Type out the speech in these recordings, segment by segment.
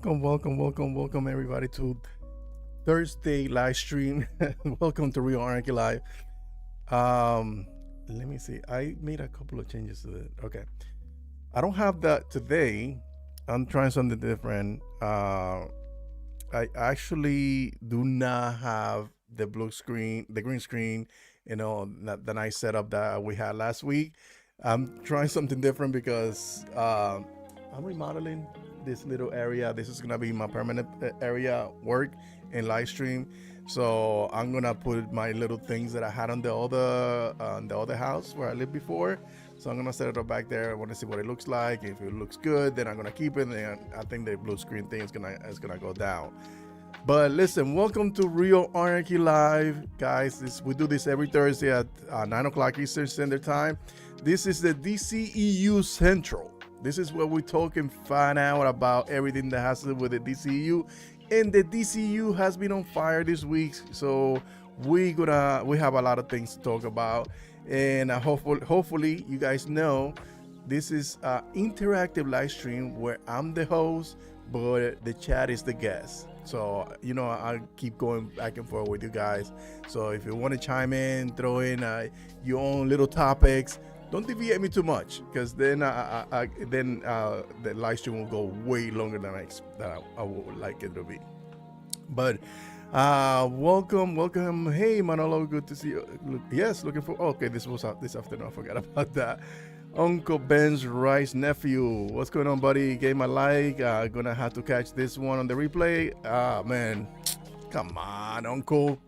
welcome everybody to Thursday live stream. Welcome to Real Anarchy Live. Let me see. I made a couple of changes to it. Okay, I don't have that today. I'm trying something different. I actually do not have the blue screen, the green screen, the nice setup that we had last week. I'm trying something different because I'm remodeling this little area. This is gonna be my permanent area work and live stream. So I'm gonna put my little things that I had on the other house where I lived before. So I'm gonna set it up back there. I want to see what it looks like. If it looks good, then I'm gonna keep it. And I think the blue screen thing is gonna go down. But listen, welcome to Real Anarchy Live, guys. We do this every Thursday at 9 o'clock Eastern Standard Time. This is the DCEU Central. This is where we talk and find out about everything that has to do with the DCU. And the DCU has been on fire this week, so we have a lot of things to talk about. And hopefully you guys know this is an interactive live stream where I'm the host, but the chat is the guest. So, I keep going back and forth with you guys. So if you want to chime in, throw in your own little topics, don't deviate me too much, because then the live stream will go way longer than I would like it to be. But welcome. Hey, Manolo, good to see you. Yes, looking for. Okay, this afternoon. I forgot about that. Uncle Ben's Rice nephew, what's going on, buddy? Gave my like. Gonna have to catch this one on the replay. Man, come on, Uncle.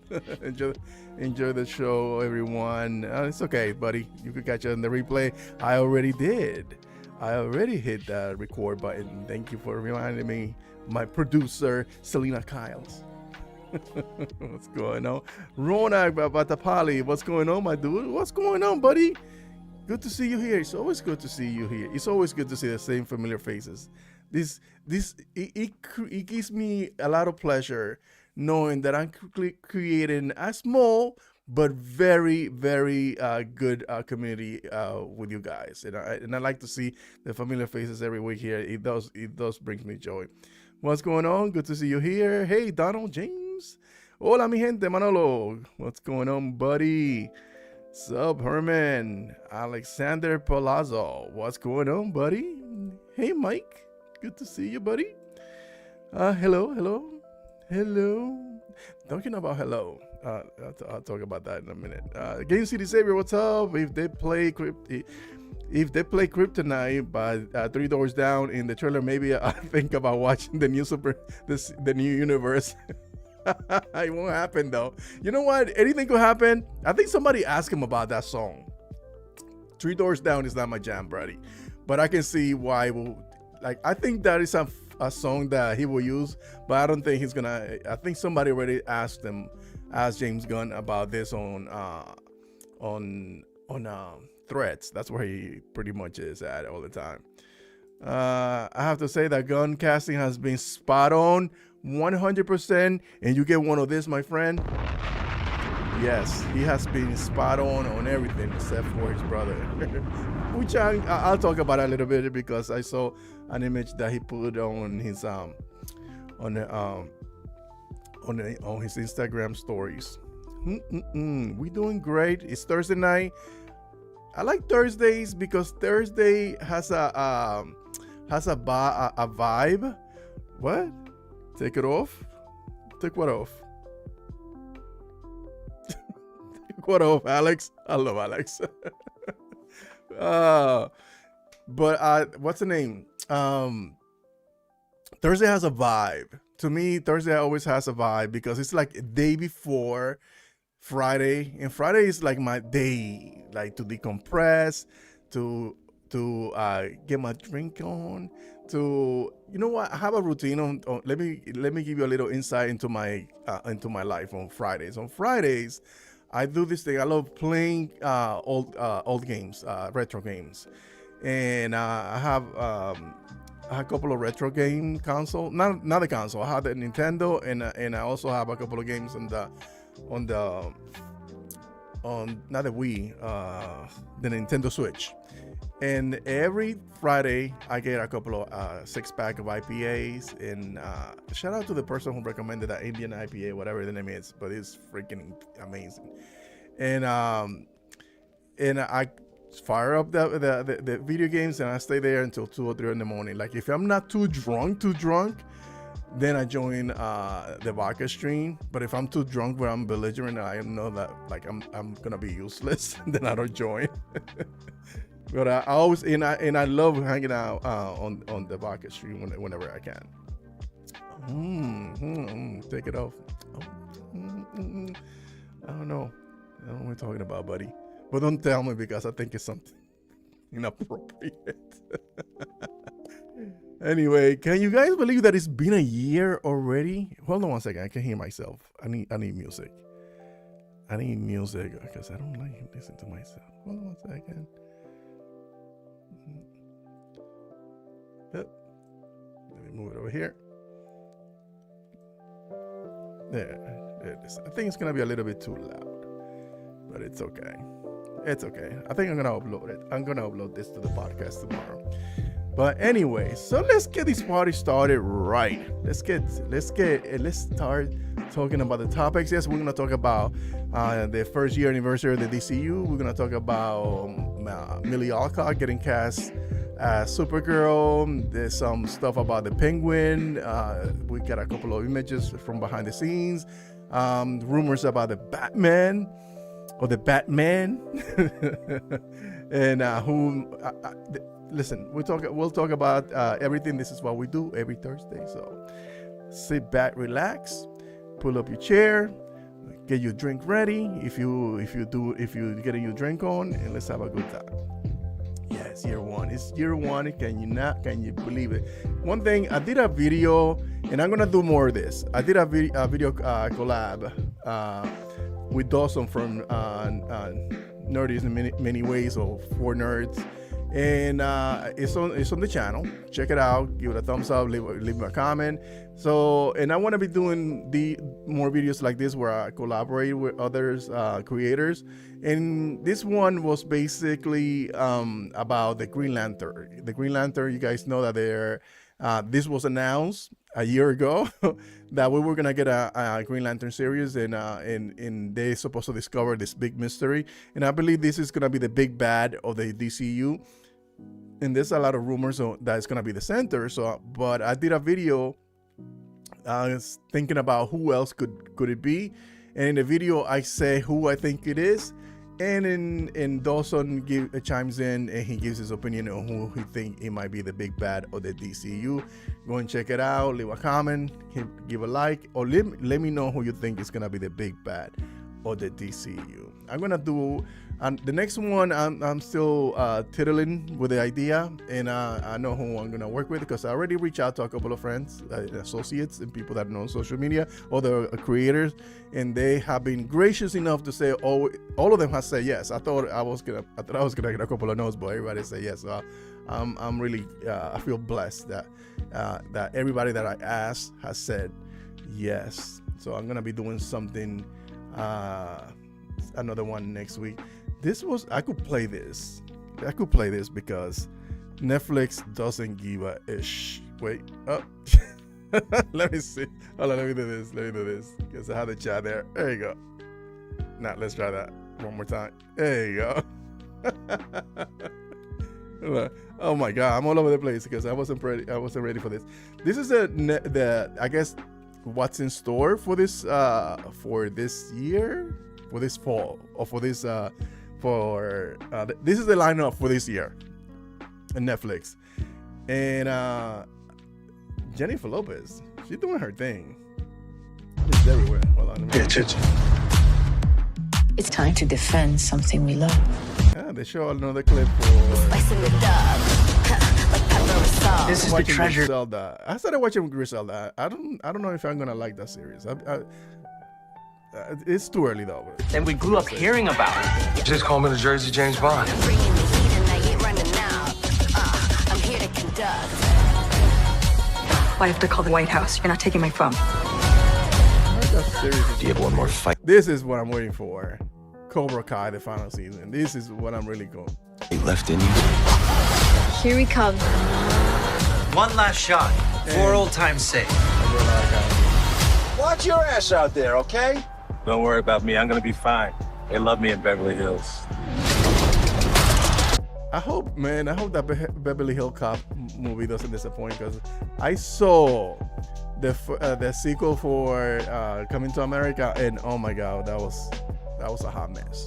enjoy the show, everyone. It's okay, buddy. You could catch it on the replay. I already did. I already hit that record button. Thank you for reminding me. My producer, Selena Kyles. What's going on? Ronak Batapali, what's going on, my dude? What's going on, buddy? Good to see you here. It's always good to see you here. It's always good to see the same familiar faces. It gives me a lot of pleasure knowing that I'm creating a small but very, very good community with you guys. And I like to see the familiar faces every week here. It does bring me joy. What's going on? Good to see you here. Hey, Donald James. Hola, mi gente, Manolo. What's going on, buddy? Sup, Herman? Alexander Palazzo. What's going on, buddy? Hey, Mike. Good to see you, buddy. Hello. Talking about hello. I'll talk about that in a minute. Game City Savior, what's up? If they play Kryptonite by 3 Doors Down in the trailer, maybe I think about watching the new universe. It won't happen though. You know what? Anything could happen. I think somebody asked him about that song. 3 Doors Down is not my jam, buddy, but I can see why. I think that is a song that he will use, but I don't think he's gonna. I think somebody already asked James Gunn about this on Threads. That's where he pretty much is at all the time. I have to say that Gunn casting has been spot on 100%, and you get one of this, my friend. Yes, he has been spot on everything except for his brother, which I'll talk about a little bit because I saw an image that he put on his on his Instagram stories. We doing great. It's Thursday night. I like Thursdays because Thursday has a vibe. What? Take it off? Take what off? Take what off, Alex? I love Alex. But what's the name? Thursday has a vibe. To me, Thursday always has a vibe because it's like a day before Friday, and Friday is like my day, like to decompress, to get my drink on, I have a routine on let me give you a little insight into my life on Fridays. On Fridays, I do this thing. I love playing old games, retro games, and I have a couple of retro game console. Not the console. I have the Nintendo, and I also have a couple of games on not the Wii, the Nintendo Switch. And every Friday, I get a couple of 6-pack of IPAs. And shout out to the person who recommended that Indian IPA, whatever the name is, but it's freaking amazing. And I fire up the video games, and I stay there until 2 or 3 in the morning. Like if I'm not too drunk, then I join the vodka stream. But if I'm too drunk where I'm belligerent, I know that like I'm gonna be useless, then I don't join. But I always and I love hanging out on the vodka stream whenever I can. Take it off. I don't know what we're talking about, buddy. But don't tell me, because I think it's something inappropriate. Anyway, can you guys believe that it's been a year already? Hold on one second. I can hear myself. I need music. I need music because I don't like listening to myself. Hold on one second. Yep. Let me move it over here. There it is. I think it's gonna be a little bit too loud, but it's okay. It's okay. I think I'm gonna upload it. I'm gonna upload this to the podcast tomorrow. But anyway, so let's get this party started right. Let's start talking about the topics. Yes, we're gonna talk about the first year anniversary of the DCU. We're gonna talk about Millie Alcott getting cast as Supergirl. There's some stuff about the Penguin. We got a couple of images from behind the scenes. Rumors about the Batman. And listen, we'll talk about everything. This is what we do every Thursday. So sit back, relax, pull up your chair, get your drink ready. If you getting your drink on, and let's have a good time. Yeah, it's year one. It's year one. Can you believe it? One thing, I did a video, and I'm gonna do more of this. I did a video collab with Dawson from Nerdies in many ways, or For Nerds, and it's on the channel. Check it out. Give it a thumbs up. Leave a comment. So, and I want to be doing more videos like this where I collaborate with others creators. And this one was basically about the Green Lantern. The Green Lantern. You guys know that this was announced a year ago that we were gonna get a Green Lantern series, and they're supposed to discover this big mystery. And I believe this is gonna be the big bad of the DCU. And there's a lot of rumors that it's gonna be the center. So, but I did a video thinking about who else could it be, and in the video I say who I think it is. And in Dawson chimes in, and he gives his opinion on who he think it might be the big bad of the DCU. Go and check it out. Leave a comment, give a like, or let me know who you think is gonna be the big bad of the DCU. I'm gonna do the next one. I'm still tiddling with the idea, and I know who I'm gonna work with, because I already reached out to a couple of friends, associates, and people that I know on social media, other creators, and they have been gracious enough to say, all of them have said yes. I thought I was gonna get a couple of no's, but everybody said yes. So I'm really I feel blessed that everybody that I asked has said yes. So I'm gonna be doing something, another one next week. I could play this because Netflix doesn't give a ish. Wait, let me see. Hold on, let me do this because I have the chat there. There you go. Now let's try that one more time. There you go. Oh my God, I'm all over the place because I wasn't ready for this. This is the I guess what's in store for this year, for this fall, or for this this is the lineup for this year on Netflix. And Jennifer Lopez, she's doing her thing. She's everywhere. Hold on, pay attention. It's time to defend something we love. Yeah, they show another clip for This is the treasure. Griselda. I started watching Griselda. I don't know if I'm gonna like that series. It's too early though. And we grew up hearing about it. Just call me the Jersey James Bond. I'm bringing the heat and I ain't running out. I'm here to conduct. I have to call the White House. You're not taking my phone. Do you have one more fight? This is what I'm waiting for. Cobra Kai, the final season. This is what I'm really Left in you. Here we come. One last shot, for old time's sake. Watch your ass out there, okay? Don't worry about me. I'm gonna be fine. They love me in Beverly Hills. I hope that Beverly Hill Cop movie doesn't disappoint, because I saw the sequel for Coming to America, and oh my god, that was a hot mess.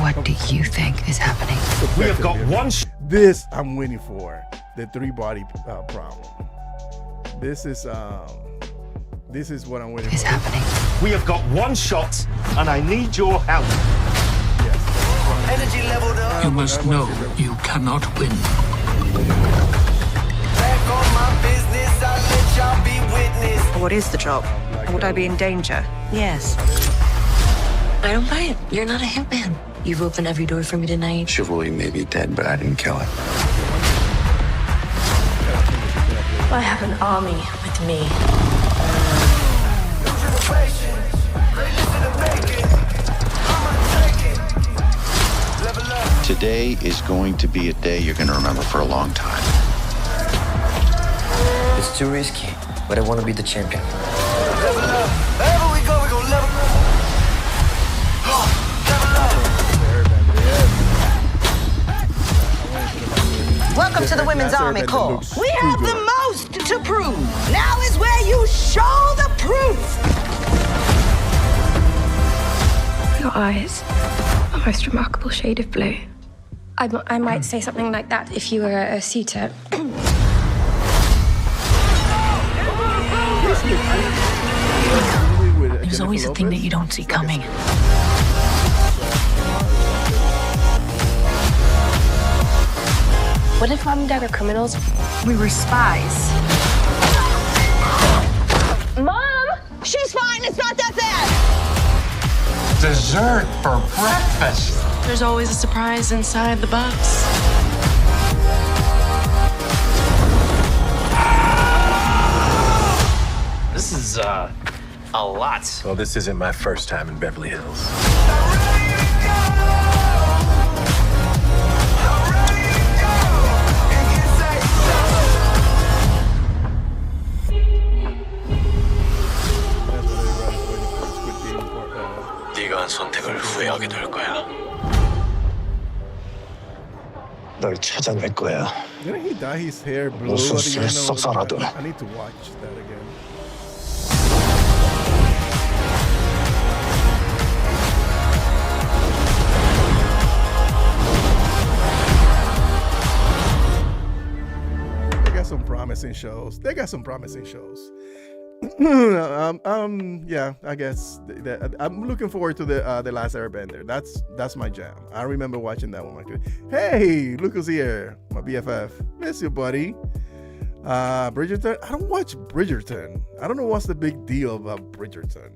What do you think is happening? We have got one. This I'm waiting for, the 3-body problem. This is what I'm waiting Is for. happening. We have got one shot, and I need your help. Energy leveled up. You must know you cannot win. Back on my business, I let y'all be witness. What is the job? Would I be in danger? Yes. I don't buy it. You're not a hitman. You've opened every door for me tonight. Chivalry may be dead, but I didn't kill it. I have an army with me. Today is going to be a day you're going to remember for a long time. It's too risky, but I want to be the champion. Level up. Wherever we go, we gon' level up. Welcome to the Women's Army Corps. We have the most to prove. Now is where you show the proof. Your eyes, a most remarkable shade of blue. I might say something like that if you were a suitor. There's always a thing that you don't see coming. What if Mom and Dad are criminals? We were spies. Mom! She's fine. It's not that bad. Dessert for breakfast. There's always a surprise inside the box. This is, a lot. Well, this isn't my first time in Beverly Hills. 네가 한 선택을 후회하게 될 거야. 널 찾아낼 거야. Didn't he dye his hair blue? 무슨 at the end of 수를 the- 써서라도. I need to watch that again. They got some promising shows. Yeah, I guess I'm looking forward to the Last Airbender. That's my jam. I remember watching that one. Hey, look who's here, my BFF. Miss you, buddy. Bridgerton. I don't watch Bridgerton. I don't know what's the big deal about Bridgerton.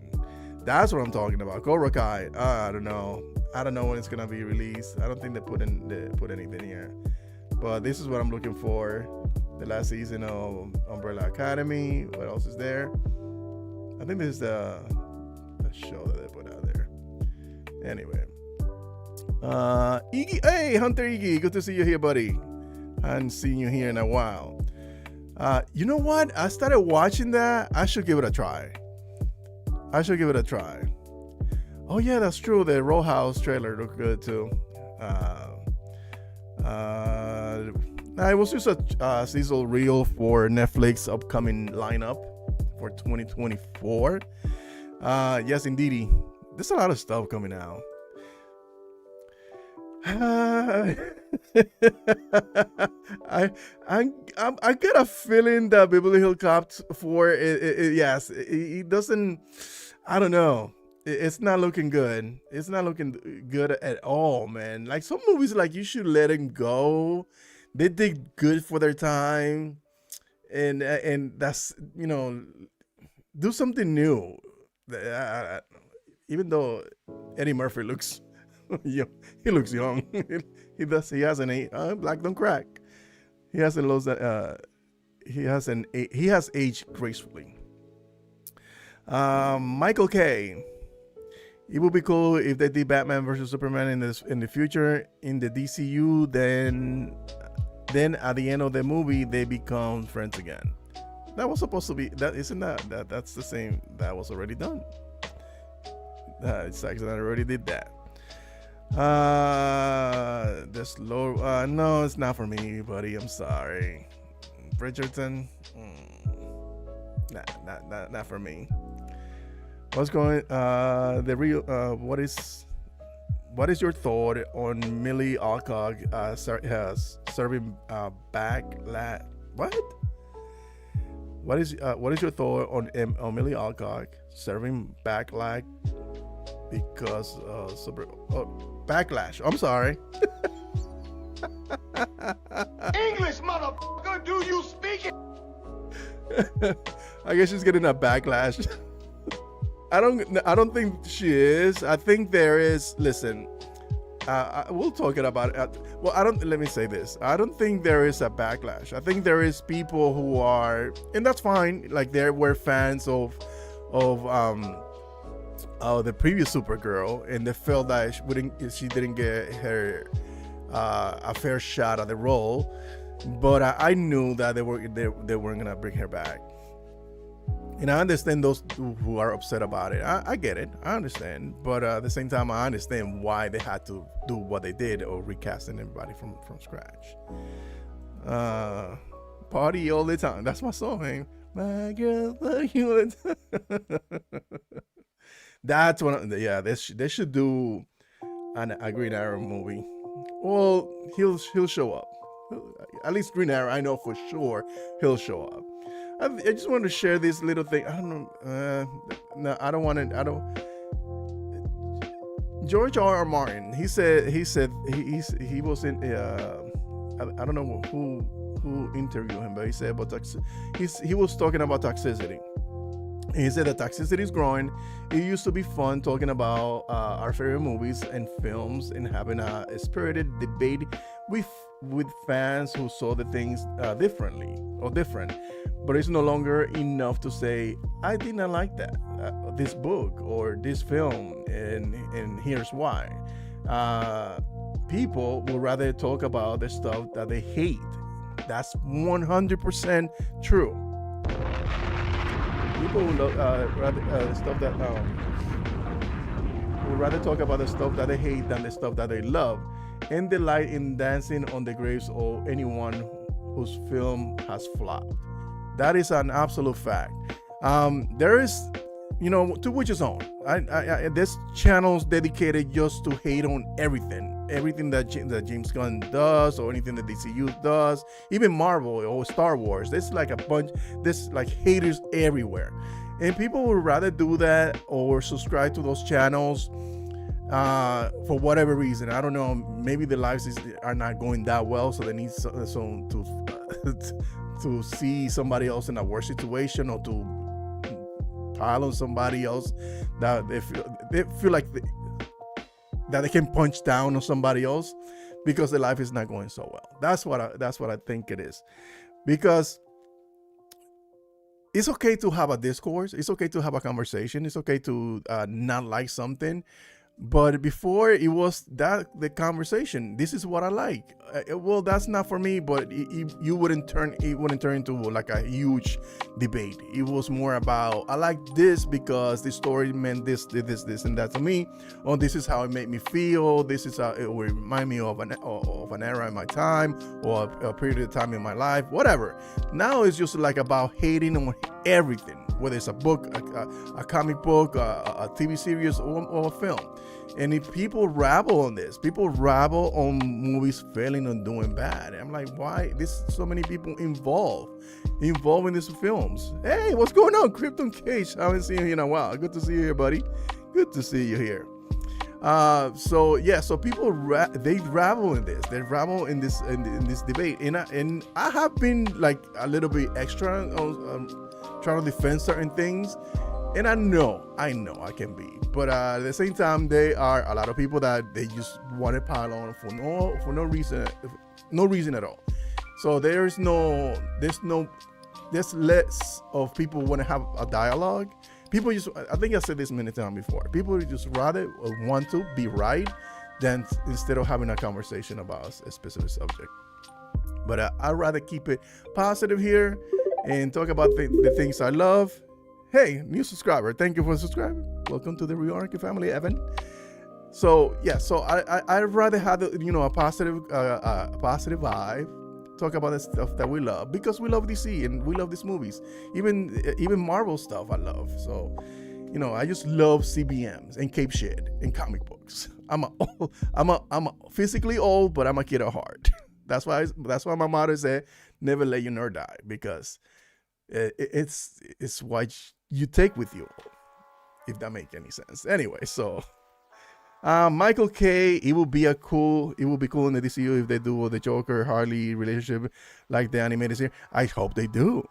That's what I'm talking about. Cobra Kai. I don't know. I don't know when it's gonna be released. I don't think they put anything here. But this is what I'm looking for. The last season of Umbrella Academy. What else is there? I think this is the show that they put out there. Anyway. Iggy. Hey, Hunter Iggy. Good to see you here, buddy. I haven't seen you here in a while. You know what? I started watching that. I should give it a try. Oh, yeah, that's true. The Row House trailer looked good, too. It was just a sizzle reel for Netflix upcoming lineup for 2024. Yes, indeed. There's a lot of stuff coming out. I get a feeling that Beverly Hills Cop 4, yes, it doesn't. I don't know. It's not looking good. It's not looking good at all, man. Like some movies, like you should let them go. They did good for their time, and that's, you know, do something new. Even though Eddie Murphy looks, he looks young. He does. He hasn't black don't crack. He hasn't lost that. He has aged gracefully. Michael K. It would be cool if they did Batman versus Superman in the future in the DCU. Then at the end of the movie, they become friends again. That was supposed to be that. Isn't that's the same? That was already done. Zack Snyder already did that. This low. No, it's not for me, buddy. I'm sorry, Bridgerton. Not for me. What's going? The real. What is your thought on Millie Alcock serving backlash? What? What is your thought on Millie Alcock serving backlash because backlash? I'm sorry. English, motherfucker, do you speak it? I guess she's getting a backlash. I don't think she is. I think there is. Listen, we'll talk about it. Let me say this. I don't think there is a backlash. I think there is people who are, and that's fine. Like there were fans of the previous Supergirl, and they felt that she didn't get her a fair shot at the role. But I knew that they weren't gonna bring her back. And I understand those who are upset about it. I get it. I understand. But at the same time, I understand why they had to do what they did or recasting everybody from scratch. Party all the time. That's my song, man. My girl, fuck you all the time. That's one. Yeah, they should do a Green Arrow movie. Well, he'll show up. At least Green Arrow, I know for sure he'll show up. I just wanted to share this little thing. I don't know. No, I don't want to. I don't. George R.R. Martin. He said he was in. I don't know who interviewed him, but he said about he was talking about toxicity. And he said that toxicity is growing. It used to be fun talking about our favorite movies and films and having a spirited debate with fans who saw the things differently or different. But it's no longer enough to say, I did not like that, this book or this film, and here's why. People would rather talk about the stuff that they hate. That's 100% true. People would rather talk about the stuff that they hate than the stuff that they love, and delight in dancing on the graves of anyone whose film has flopped. That is an absolute fact. There is, to which is own. There's channels dedicated just to hate on everything that James Gunn does, or anything that DCU does, even Marvel or Star Wars. There's like a bunch. There's like haters everywhere, and people would rather do that or subscribe to those channels for whatever reason. I don't know. Maybe their lives are not going that well, so they need someone to see somebody else in a worse situation, or to pile on somebody else that they feel like that they can punch down on somebody else because their life is not going so well. That's what I think it is. Because it's okay to have a discourse. It's okay to have a conversation. It's okay to not like something. But before it was the conversation. This is what I like. Well, that's not for me. But it wouldn't turn into like a huge debate. It was more about, I like this because the story meant this, and that to me. Or this is how it made me feel. This is how it would remind me of an era in my time, or a period of time in my life. Whatever. Now it's just like about hating on everything. Whether it's a book, a comic book, a TV series, or a film. And if people rabble on this, people rabble on movies failing and doing bad. I'm like, why? There's so many people involved in these films. Hey, what's going on, Krypton Cage? I haven't seen you in a while. Good to see you here, buddy. Good to see you here. So people they rabble in this. They rabble in this debate. And I have been like a little bit extra trying to defend certain things. And I know I can be, but at the same time, there are a lot of people that they just want to pile on for no reason at all. So there's less of people who want to have a dialogue. people just, I think I said this many times before, people just rather want to be right than instead of having a conversation about a specific subject. But I'd rather keep it positive here and talk about the things I love. Hey, new subscriber, thank you for subscribing. Welcome to the Real Anarchy family, Evan. So yeah, so I'd rather have a positive vibe, talk about the stuff that we love, because we love DC and we love these movies, even Marvel stuff I love. So I just love CBMs and cape shit and comic books. I'm a physically old, but I'm a kid at heart. That's why my motto said, never let your nerd die, because it's what you take with you, if that makes any sense. Anyway, so Michael K, it would be cool in the DCU if they do the Joker Harley relationship like the animated series. I hope they do.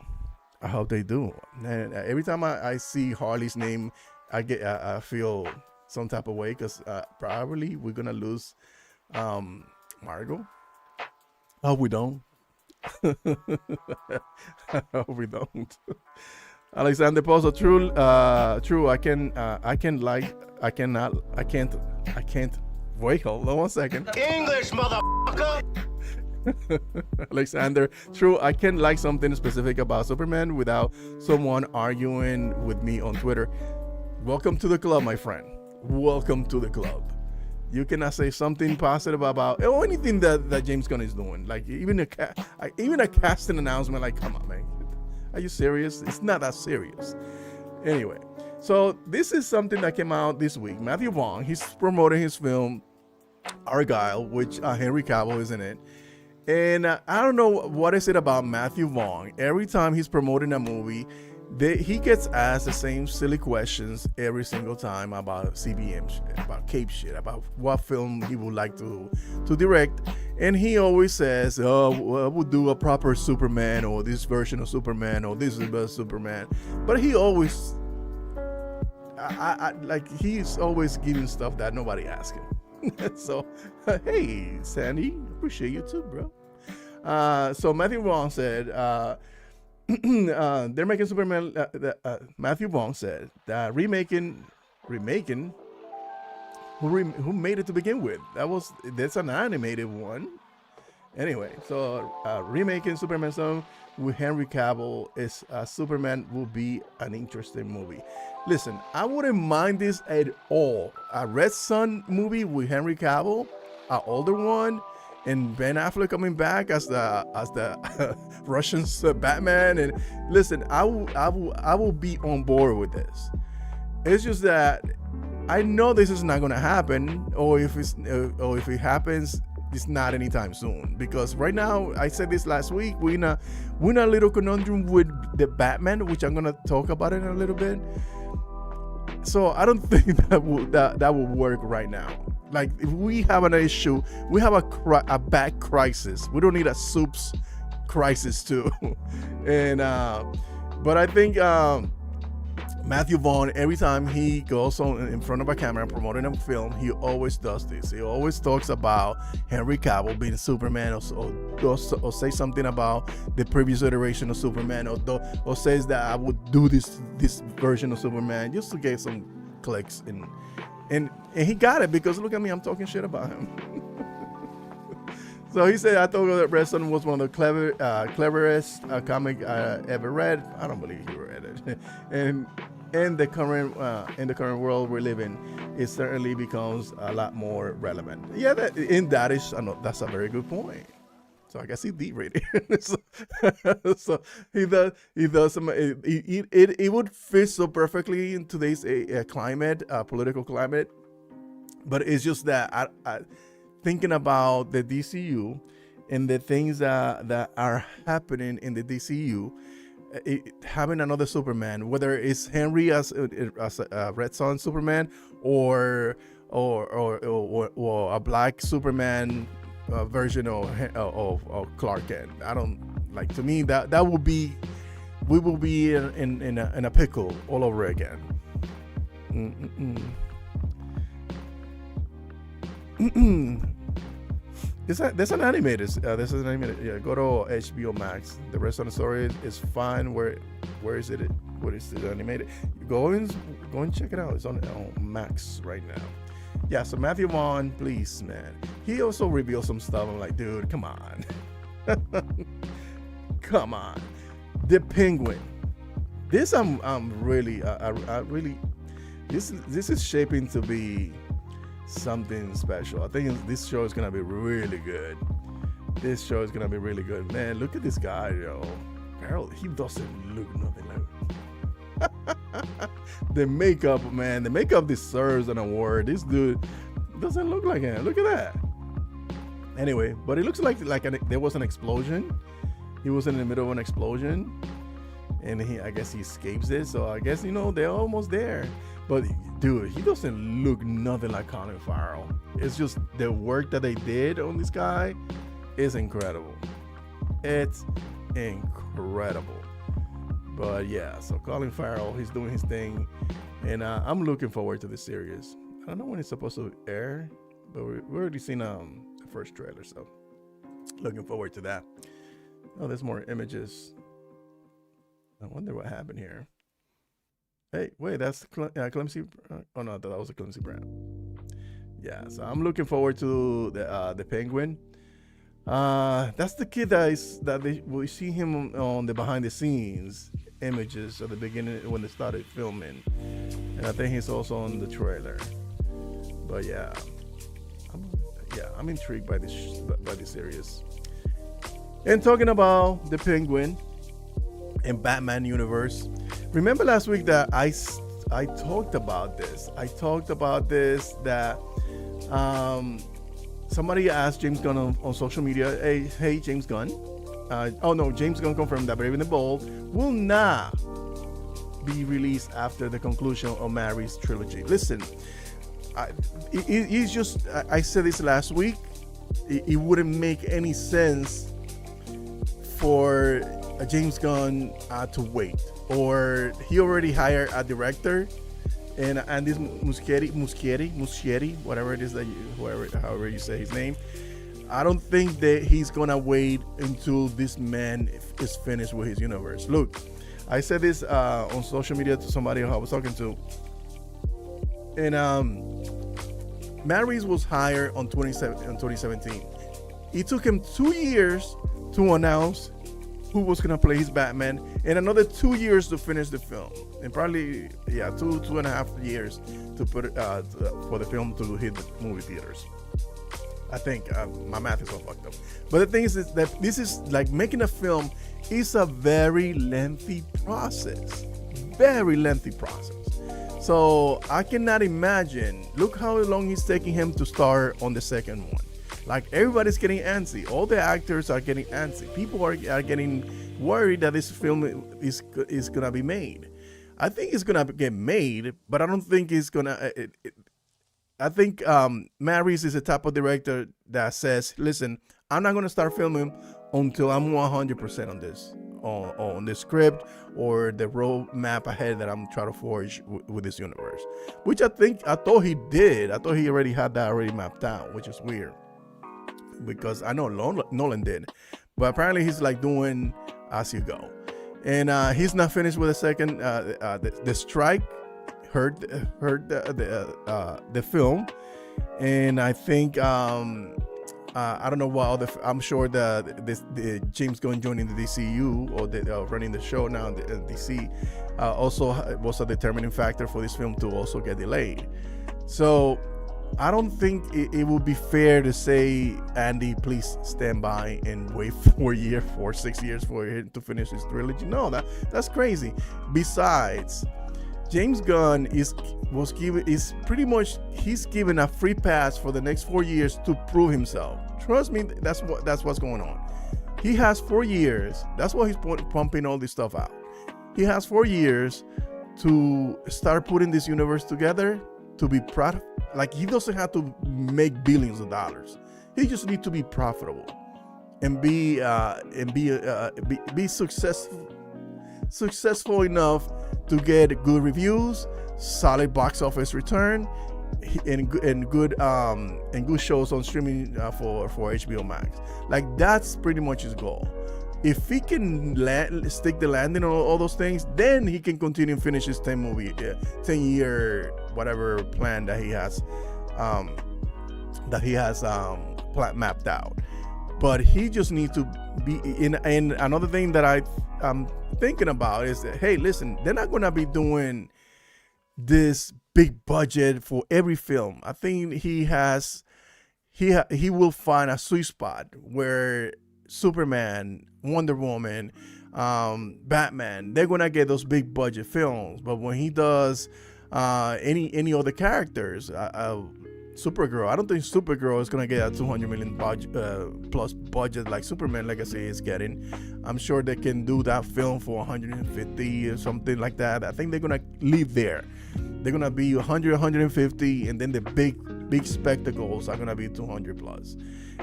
And every time I see Harley's name, I feel some type of way, because probably we're gonna lose Margot. I hope we don't. I hope we don't. Alexander Pozo, true. I can't. Wait, hold on 1 second. English, motherfucker. Alexander, true. I can't like something specific about Superman without someone arguing with me on Twitter. Welcome to the club, my friend. Welcome to the club. You cannot say something positive about anything that James Gunn is doing. Like even a casting announcement. Like, come on, man. Are you serious? It's not that serious. Anyway, so this is something that came out this week. Mathew Vaugh, he's promoting his film Argyle, which Henry Cavill is in it. And I don't know what is it about Mathew Vaugh. Every time he's promoting a movie, he gets asked the same silly questions every single time about CBM shit, about cape shit, about what film he would like to direct. And he always says, I would do a proper Superman, or this version of Superman, or this is the best Superman. But he always, he's always giving stuff that nobody asks him. So, hey, Sandy, appreciate you too, bro. So Mathew Vaugh said, they're making Superman. Mathew Vaugh said that remaking. Who made it to begin with? That's an animated one. Anyway, so remaking Superman song with Henry Cavill is Superman will be an interesting movie. Listen, I wouldn't mind this at all. A Red Sun movie with Henry Cavill, an older one, and Ben Affleck coming back as the Russian Batman. And listen, I will be on board with this. It's just that I know this is not going to happen, or if it happens, it's not anytime soon. Because right now, I said this last week, we're in a little conundrum with the Batman, which I'm going to talk about in a little bit. So I don't think that will work right now. Like, if we have an issue, we have a bad crisis. We don't need a soups crisis too. And but I think Mathew Vaugh, every time he goes in front of a camera promoting a film, he always does this. He always talks about Henry Cavill being Superman, or say something about the previous iteration of Superman, or says that I would do this version of Superman just to get some clicks. And he got it, because look at me, I'm talking shit about him. So he said, I thought that Red Sun was one of the cleverest comic I ever read. I don't believe he read it. And in the current world we're living, it certainly becomes a lot more relevant. Yeah, that's a very good point. So I guess he derated. So he does some. It would fit so perfectly in today's climate, political climate. But it's just that I thinking about the DCU and the things that are happening in the DCU, having another Superman, whether it's Henry as a Red Sun Superman, or a black Superman version of Clark Kent. I don't like. To me, that would be, we will be in a pickle all over again. There's an animated. This is an animated. Yeah, go to HBO Max. The rest of the story is fine. Where is it? what is it animated? Go and check it out. It's on Max right now. Yeah, so Mathew Vaugh, please, man. He also revealed some stuff. I'm like, dude, come on. Come on. The Penguin. This I'm really I really this is shaping to be something special. I think this show is gonna be really good. This show is gonna be really good. Man, look at this guy, yo. Carol, he doesn't look nothing like the makeup, man. The makeup deserves an award. This dude doesn't look like him. Look at that. Anyway, but it looks like there was an explosion. He was in the middle of an explosion, and I guess he escapes it. So I guess, they're almost there. But dude, he doesn't look nothing like Colin Farrell. It's just the work that they did on this guy is incredible. It's incredible. But yeah, so Colin Farrell, he's doing his thing, and I'm looking forward to this series. I don't know when it's supposed to air, but we've already seen the first trailer, so looking forward to that. Oh, there's more images. I wonder what happened here. Hey, wait, that's Clemcy. Oh no, that was a Clemcy brand. Yeah, so I'm looking forward to the Penguin. That's the kid we see him on the behind the scenes images at the beginning when they started filming, and I think he's also on the trailer. But yeah, I'm intrigued by this series. And talking about the Penguin and Batman universe, remember last week that I talked about this. That somebody asked James Gunn on social media, hey James Gunn. James Gunn confirmed that Brave and the Bold will not be released after the conclusion of Mary's trilogy. Listen, I said this last week. It wouldn't make any sense for James Gunn to wait, or he already hired a director, and this Muschietti, whatever it is that however you say his name. I don't think that he's gonna wait until this man is finished with his universe. Look, I said this on social media to somebody who I was talking to, and Mary's was hired on 2017. It took him 2 years to announce who was gonna play his Batman, and another 2 years to finish the film, and probably 2.5 years to put it for the film to hit the movie theaters. I think my math is all fucked up, but the thing is that this is like making a film is a very lengthy process. So I cannot imagine. Look how long it's taking him to start on the second one. Like, everybody's getting antsy. All the actors are getting antsy. People are getting worried that this film is gonna be made. I think it's gonna get made, but I don't think it's gonna. I think Mary's is the type of director that says, "Listen, I'm not gonna start filming until I'm 100% on this, on the script or the roadmap ahead that I'm trying to forge with this universe." Which I thought he did. I thought he already had that already mapped out, which is weird, because I know Nolan did, but apparently he's like doing as you go, and he's not finished with the second. The strike hurt the film, and I think I don't know what other. I'm sure the James Gunn joining the DCU or running the show now in the DC also was a determining factor for this film to also get delayed. So I don't think it would be fair to say, Andy, please stand by and wait 6 years for him to finish his trilogy. No, that's crazy. Besides, James Gunn he's given a free pass for the next 4 years to prove himself. Trust me, that's what's going on. He has 4 years. That's why he's pumping all this stuff out. He has 4 years to start putting this universe together, to be proud. Like, he doesn't have to make billions of dollars. He just needs to be profitable and be successful enough to get good reviews, solid box office return, and good shows on streaming for HBO Max. Like, that's pretty much his goal. if he can stick the landing on all those things, then he can continue and finish his 10-year whatever plan that he has mapped out. But he just needs to be in. And another thing that I'm thinking about is that, hey, listen, they're not gonna be doing this big budget for every film. I think he will find a sweet spot where Superman, Wonder Woman, Batman, they're gonna get those big budget films. But when he does any other characters, Supergirl, I don't think Supergirl is gonna get a 200 million plus budget like Superman Legacy is getting. I'm sure they can do that film for 150 or something like that. I think they're gonna leave there. They're gonna be 100, 150, and then the big spectacles are gonna be 200 plus.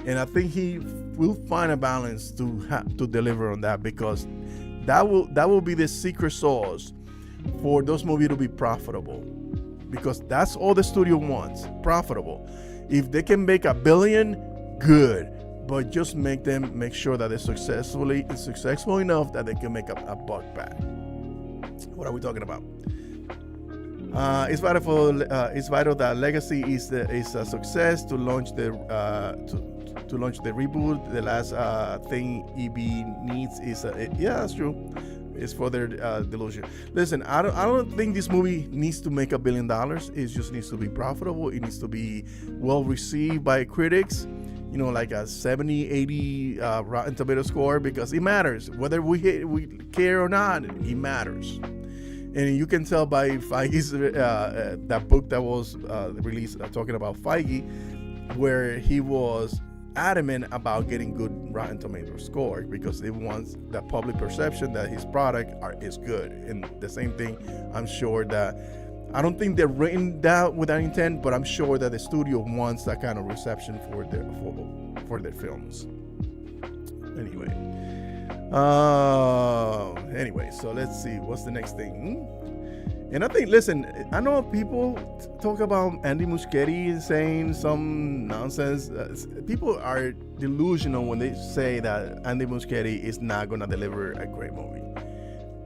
And I think he will find a balance to deliver on that, because that will be the secret sauce for those movies to be profitable. Because that's all the studio wants, profitable. If they can make $1 billion, good. But just make sure that they're successful enough that they can make a buck back. What are we talking about? It's vital that Legacy is a success to launch the reboot. The last thing EB needs is that's true. It's for their delusion. Listen, I don't think this movie needs to make $1 billion. It just needs to be profitable. It needs to be well received by critics. Like a 70, 80 Rotten Tomato score, because it matters. Whether we care or not, it matters. And you can tell by Feige's that book that was released talking about Feige, where he was adamant about getting good Rotten Tomato score, because it wants the public perception that his product is good. And the same thing, I'm sure that, I don't think they're written that with that intent, but I'm sure that the studio wants that kind of reception for their films. Anyway, so let's see what's the next thing. And I think, listen, I know people talk about Andy Muschietti saying some nonsense. People are delusional when they say that Andy Muschietti is not going to deliver a great movie.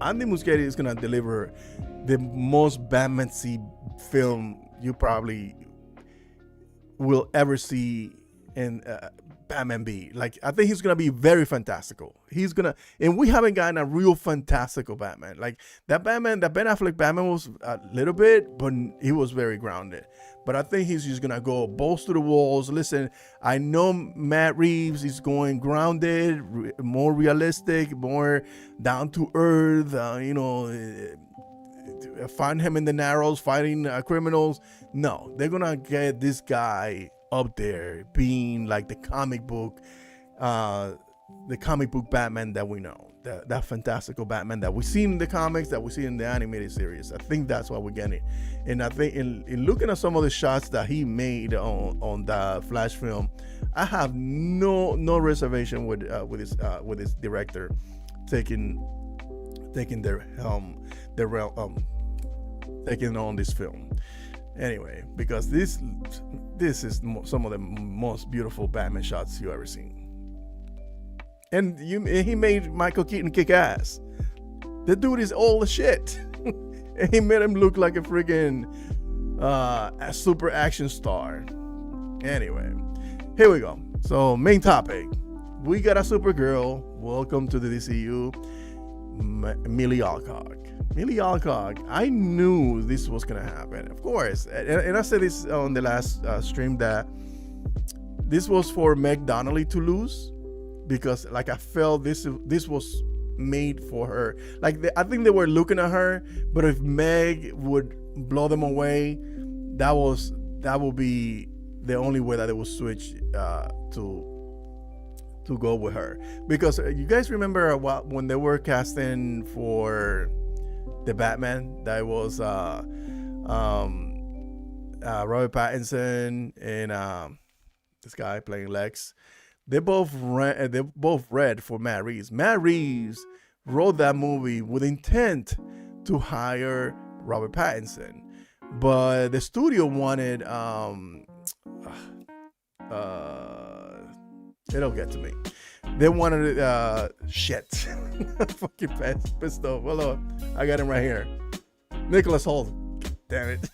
Andy Muschietti is going to deliver the most Batman-y film you probably will ever see in Batman be. Like, I think he's gonna be very fantastical. And we haven't gotten a real fantastical Batman. Like that Ben Affleck Batman was a little bit, but he was very grounded. But I think he's just gonna go balls to the walls. Listen, I know Matt Reeves is going grounded, more realistic, more down to earth. Find him in the Narrows fighting criminals. No, they're gonna get this guy up there being like the comic book Batman that we know, that fantastical Batman that we see in the comics, that we see in the animated series. I think that's what we're getting. And I think in looking at some of the shots that he made on the Flash film, I have no reservation with his director taking their helm, taking on this film. Anyway, because this is some of the most beautiful Batman shots you ever seen. And he made Michael Keaton kick ass. The dude is all the shit. And he made him look like a freaking a super action star. Anyway, here we go. So, main topic. We got a Supergirl. Welcome to the DCU. Millie Alcock. I knew this was gonna happen, of course, and I said this on the last stream that this was for Meg Donnelly to lose, because like I felt this was made for her. Like I think they were looking at her, but if Meg would blow them away, that would be the only way that they would switch to go with her. Because you guys remember when they were casting for the Batman, that was Robert Pattinson and this guy playing Lex. They both read for Matt Reeves. Matt Reeves wrote that movie with intent to hire Robert Pattinson, but the studio wanted it'll get to me. They wanted shit. Fucking pissed off. Well, I got him right here. Nicholas Hoult. Damn it.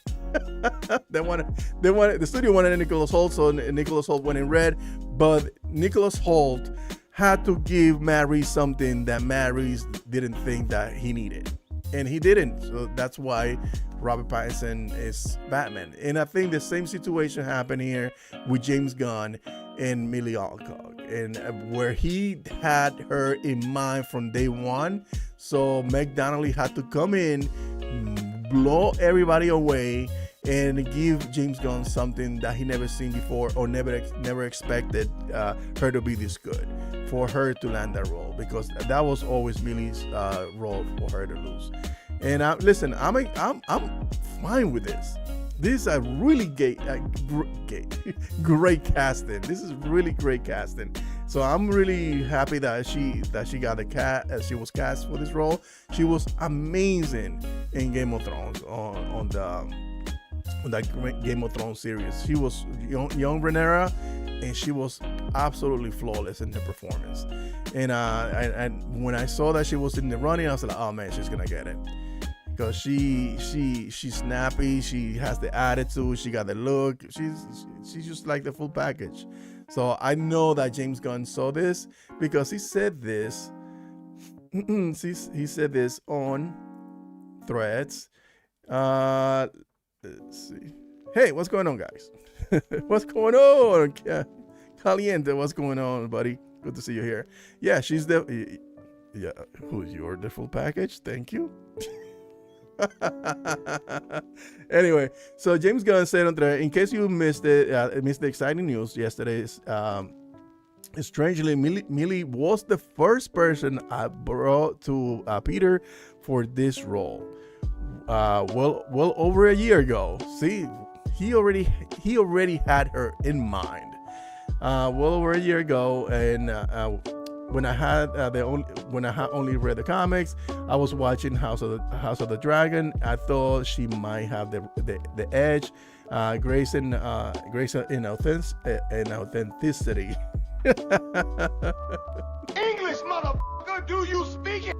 The studio wanted Nicholas Hoult, so Nicholas Hoult went in red, but Nicholas Hoult had to give Matt Reeves something that Matt Reeves didn't think that he needed, and he didn't. So that's why Robert Pattinson is Batman. And I think the same situation happened here with James Gunn and Millie Alcock, and where he had her in mind from day one. So Meg Donnelly had to come in, blow everybody away, and give James Gunn something that he never seen before, or never expected her to be this good, for her to land that role, because that was always Millie's role for her to lose. And listen, I'm fine with this. This is a really great casting. This is really great casting. So I'm really happy that she got the cat. She was cast for this role. She was amazing in Game of Thrones on that Game of Thrones series. She was young Rhaenyra, and she was absolutely flawless in her performance. And when I saw that she was in the running, I was like, oh man, she's gonna get it. Because she's snappy, she has the attitude, she got the look, she's just like the full package. So I know that James Gunn saw this, because he said this. He said this on Threads. Let's see. Hey, what's going on, guys? What's going on? Caliente, what's going on, buddy? Good to see you here. Yeah, she's you're the full package. Thank you. Anyway, so James Gunn said on Twitter, in case you missed it, missed the exciting news yesterday, strangely, Millie was the first person I brought to Peter for this role. Well over a year ago. See, he already had her in mind. Well over a year ago, and when I had only read the comics, I was watching House of the Dragon. I thought she might have the edge, grace in authenticity. English, motherfucker, do you speak it?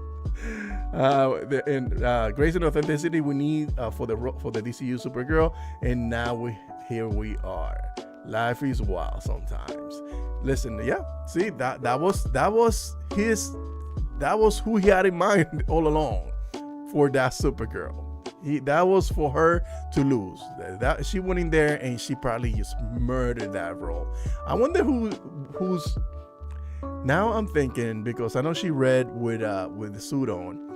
Grace and authenticity we need for the DCU Supergirl, and now here we are. Life is wild sometimes. Listen, yeah, see that was who he had in mind all along for that Supergirl. That was for her to lose. That she went in there and she probably just murdered that role. I wonder who's. Now I'm thinking, because I know she read with the suit on.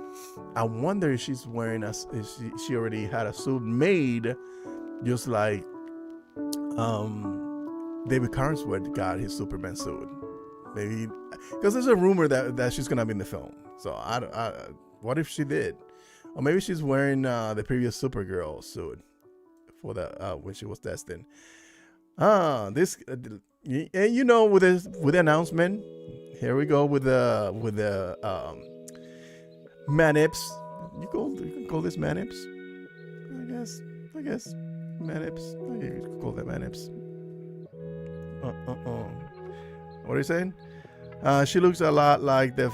I wonder if she's wearing if she already had a suit made, just like David Carnsworth got his Superman suit. Maybe because there's a rumor that she's gonna be in the film. So what if she did? Or maybe she's wearing the previous Supergirl suit for the when she was destined. This and with the announcement, here we go with the Manips. You can call this Manips. I guess Manips. You can call that Manips. What are you saying? She looks a lot like the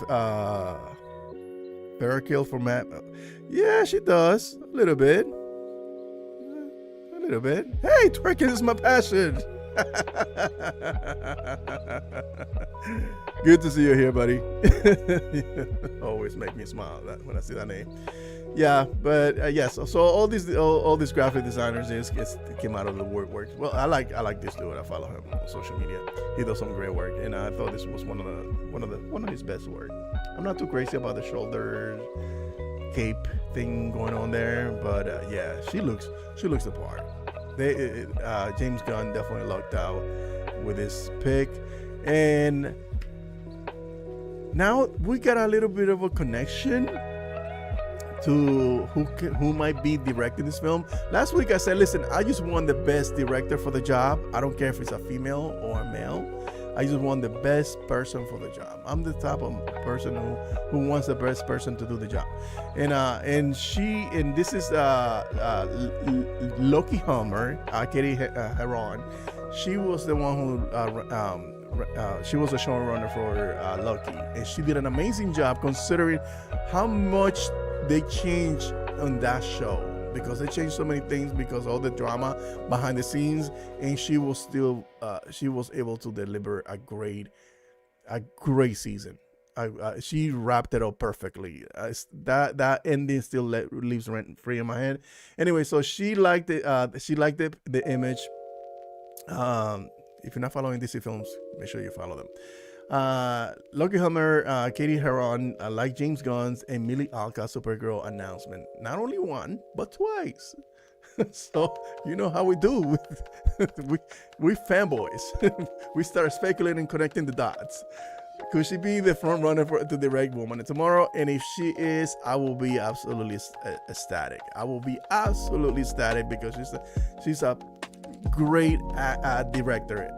Parakill from Matt. Yeah, she does. A little bit. Hey, twerking is my passion. Good to see you here, buddy. Always make me smile when I see that name. Yeah, but yes. So all these graphic designers came out of the work. Well, I like this dude. I follow him on social media. He does some great work, and I thought this was one of his best work. I'm not too crazy about the shoulder cape thing going on there, but yeah, she looks the part. James Gunn definitely lucked out with this pick, and now we got a little bit of a connection to who might be directing this film. Last week I said, listen, I just want the best director for the job. I don't care if it's a female or a male. I just want the best person for the job. I'm the type of person who wants the best person to do the job. And this is Loki Hummer, Katie Heron. She was the one who she was a showrunner for Loki, and she did an amazing job considering how much they changed on that show, because they changed so many things because all the drama behind the scenes, and she was still she was able to deliver a great season. She wrapped it up perfectly. That ending still leaves rent free in my head. Anyway, so she liked it. She liked the image. If you're not following DC Films, make sure you follow them. Loki Hummer, Katie Heron, like James Gunn's and Millie Alka Supergirl announcement. Not only one, but twice. So you know how we do. we fanboys. We start speculating, connecting the dots. Could she be the front runner to direct Woman tomorrow? And if she is, I will be absolutely ecstatic. I will be absolutely ecstatic because she's a great director.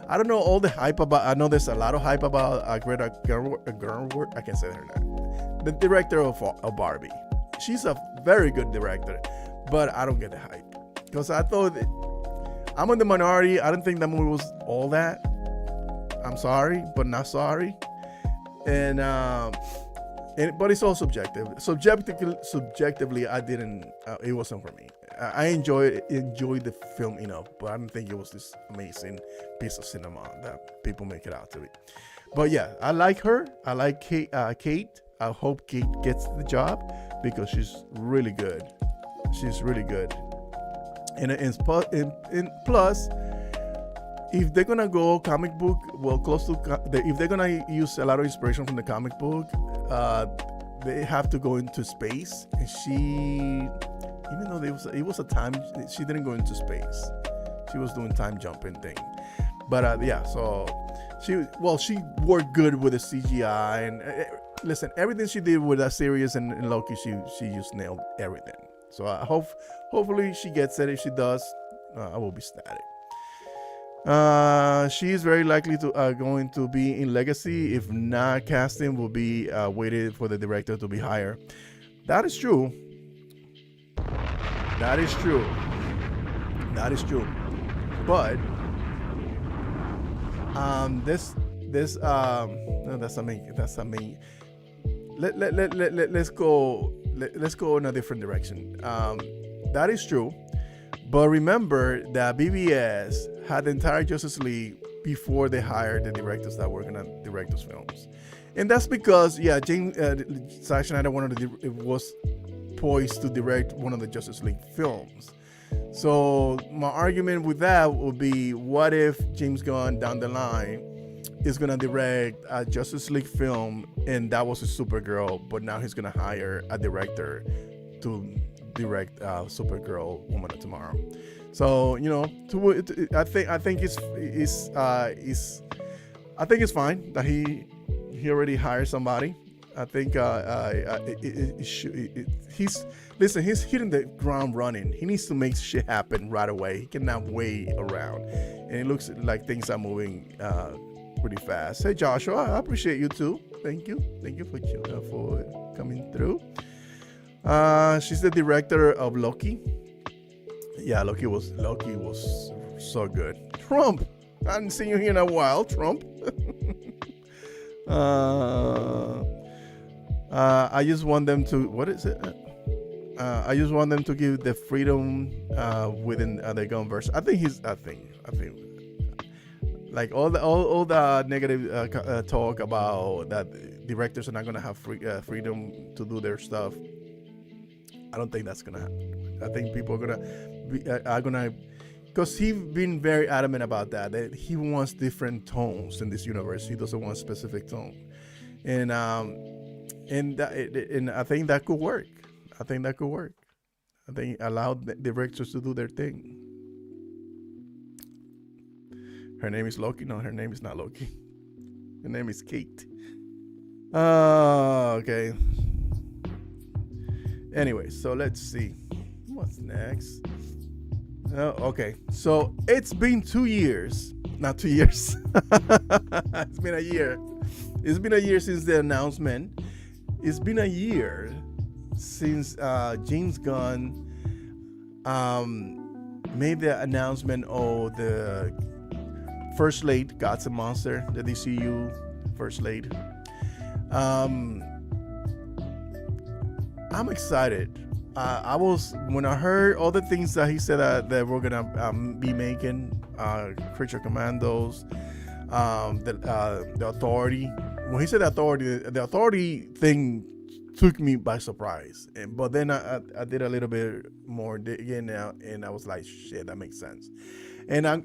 I don't know all the hype about. I know there's a lot of hype about Greta Gerwig. I can't say her name. The director of Barbie. She's a very good director, but I don't get the hype because I thought I'm in the minority. I didn't think that movie was all that. I'm sorry, but not sorry. And but it's all subjective. Subjectively, I didn't. It wasn't for me. I enjoyed the film enough, but I didn't think it was this amazing piece of cinema that people make it out to be. But yeah, I like her. I like Kate. I hope Kate gets the job because she's really good. She's really good. And plus, if they're gonna go comic book, if they're gonna use a lot of inspiration from the comic book, they have to go into space. And she, even though it was a time, she didn't go into space. She was doing time jumping thing. But yeah, so she worked good with the CGI and listen, everything she did with that series and Loki, she just nailed everything. So I hopefully she gets it. If she does, I will be ecstatic. She is very likely to going to be in Legacy. If not, casting will be waited for the director to be hired. That is true. That is true. But that's amazing. Let's go in a different direction. That is true. But remember that BVS had the entire Justice League before they hired the directors that were going to direct those films. And that's because, James Zack Snyder was poised to direct one of the Justice League films. So my argument with that would be, what if James Gunn down the line is going to direct a Justice League film and that was a Supergirl, but now he's going to hire a director to direct Supergirl Woman of Tomorrow. So I think it's fine that he already hired somebody. I think he's hitting the ground running. He needs to make shit happen right away. He cannot wait around, and it looks like things are moving pretty fast. Hey Joshua, I appreciate you too. Thank you for coming through. She's the director of Loki. Yeah, Loki was so good. Trump, I haven't seen you here in a while, Trump. I just want them to, what is it? I just want them to give the freedom within the Gunverse. I think like all the negative talk about that directors are not gonna have freedom to do their stuff. I don't think that's gonna happen. I think people are gonna because he's been very adamant about that he wants different tones in this universe. He doesn't want a specific tone, and I think that could work. I think allow the directors to do their thing. Her name is Loki. No, her name is not Loki. Her name is Kate. Okay. Anyway, so let's see what's next. Okay, so it's been 2 years. Not 2 years. It's been a year. It's been a year since the announcement. It's been a year since James Gunn made the announcement of the First Lady, Gods and Monster, the DCU First Lady. I'm excited. When I heard all the things that he said that we're gonna be making, Creature Commandos, the Authority. When he said the Authority thing took me by surprise. But then I did a little bit more digging out, and I was like, shit, that makes sense. And I'm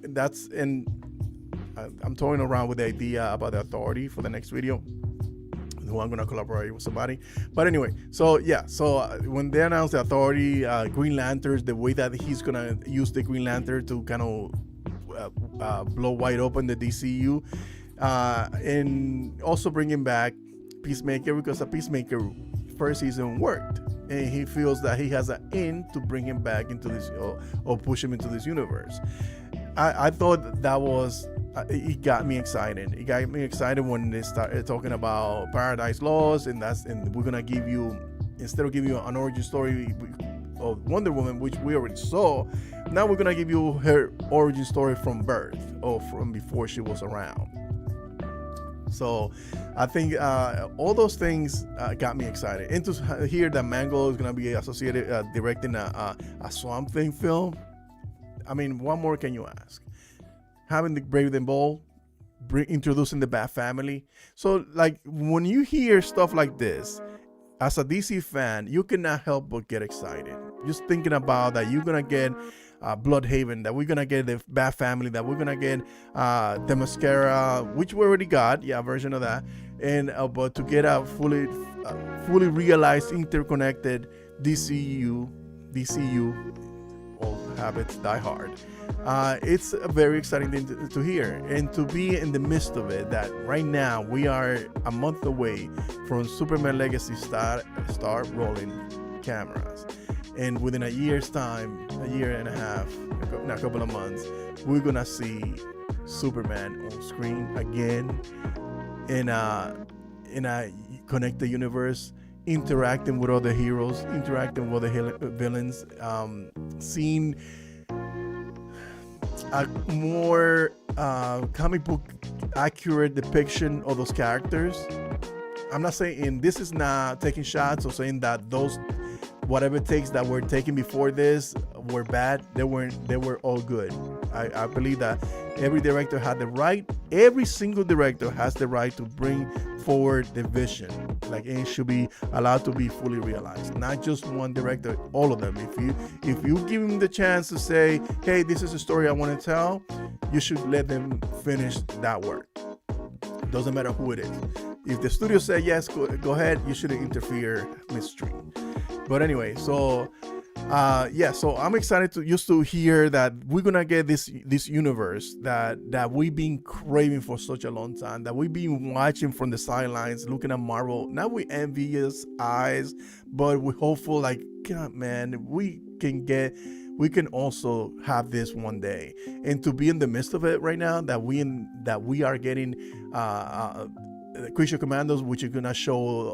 toying around with the idea about the Authority for the next video, who I'm gonna collaborate with somebody. But anyway, so when they announced the Authority, Green Lanterns, the way that he's gonna use the Green Lantern to kind of blow wide open the DCU, and also bringing back Peacemaker, because a Peacemaker first season worked, and he feels that he has an in to bring him back into this, or push him into this universe. I thought that was it got me excited. It got me excited when they started talking about Paradise Lost, and we're gonna give you, instead of giving you an origin story of Wonder Woman, which we already saw, now we're gonna give you her origin story from birth, or from before she was around. So I think all those things got me excited. And to hear that Mango is gonna be associated directing a Swamp Thing film, I mean, what more can you ask? Having the Brave and Bold, introducing the Bat family. So like when you hear stuff like this, as a DC fan, you cannot help but get excited. Just thinking about that you're gonna get Bloodhaven, that we're gonna get the Bat family, that we're gonna get the Mascara, which we already got, a version of that, and but to get a fully realized, interconnected DCU, old habits die hard. It's a very exciting thing to hear, and to be in the midst of it. That right now we are a month away from Superman Legacy start rolling cameras, and within a year's time, a year and a half, in a couple of months, we're gonna see Superman on screen again in a connected universe, interacting with other heroes, interacting with the villains, seeing a more comic book accurate depiction of those characters. I'm not saying this is not taking shots or saying that those whatever it takes that were taken before this were bad. They were all good. I believe that every director had the right, every single director has the right to bring forward the vision. Like, it should be allowed to be fully realized. Not just one director, all of them. If you give them the chance to say, hey, this is a story I want to tell, you should let them finish that work. Doesn't matter who it is. If the studio say yes, go ahead, you shouldn't interfere midstream. But anyway, so so I'm excited to hear that we're gonna get this universe that we've been craving for such a long time, that we've been watching from the sidelines, looking at Marvel, not with envious eyes, but with hopeful, like, God, man, we can also have this one day. And to be in the midst of it right now, that we are getting Creature Commandos, which are gonna show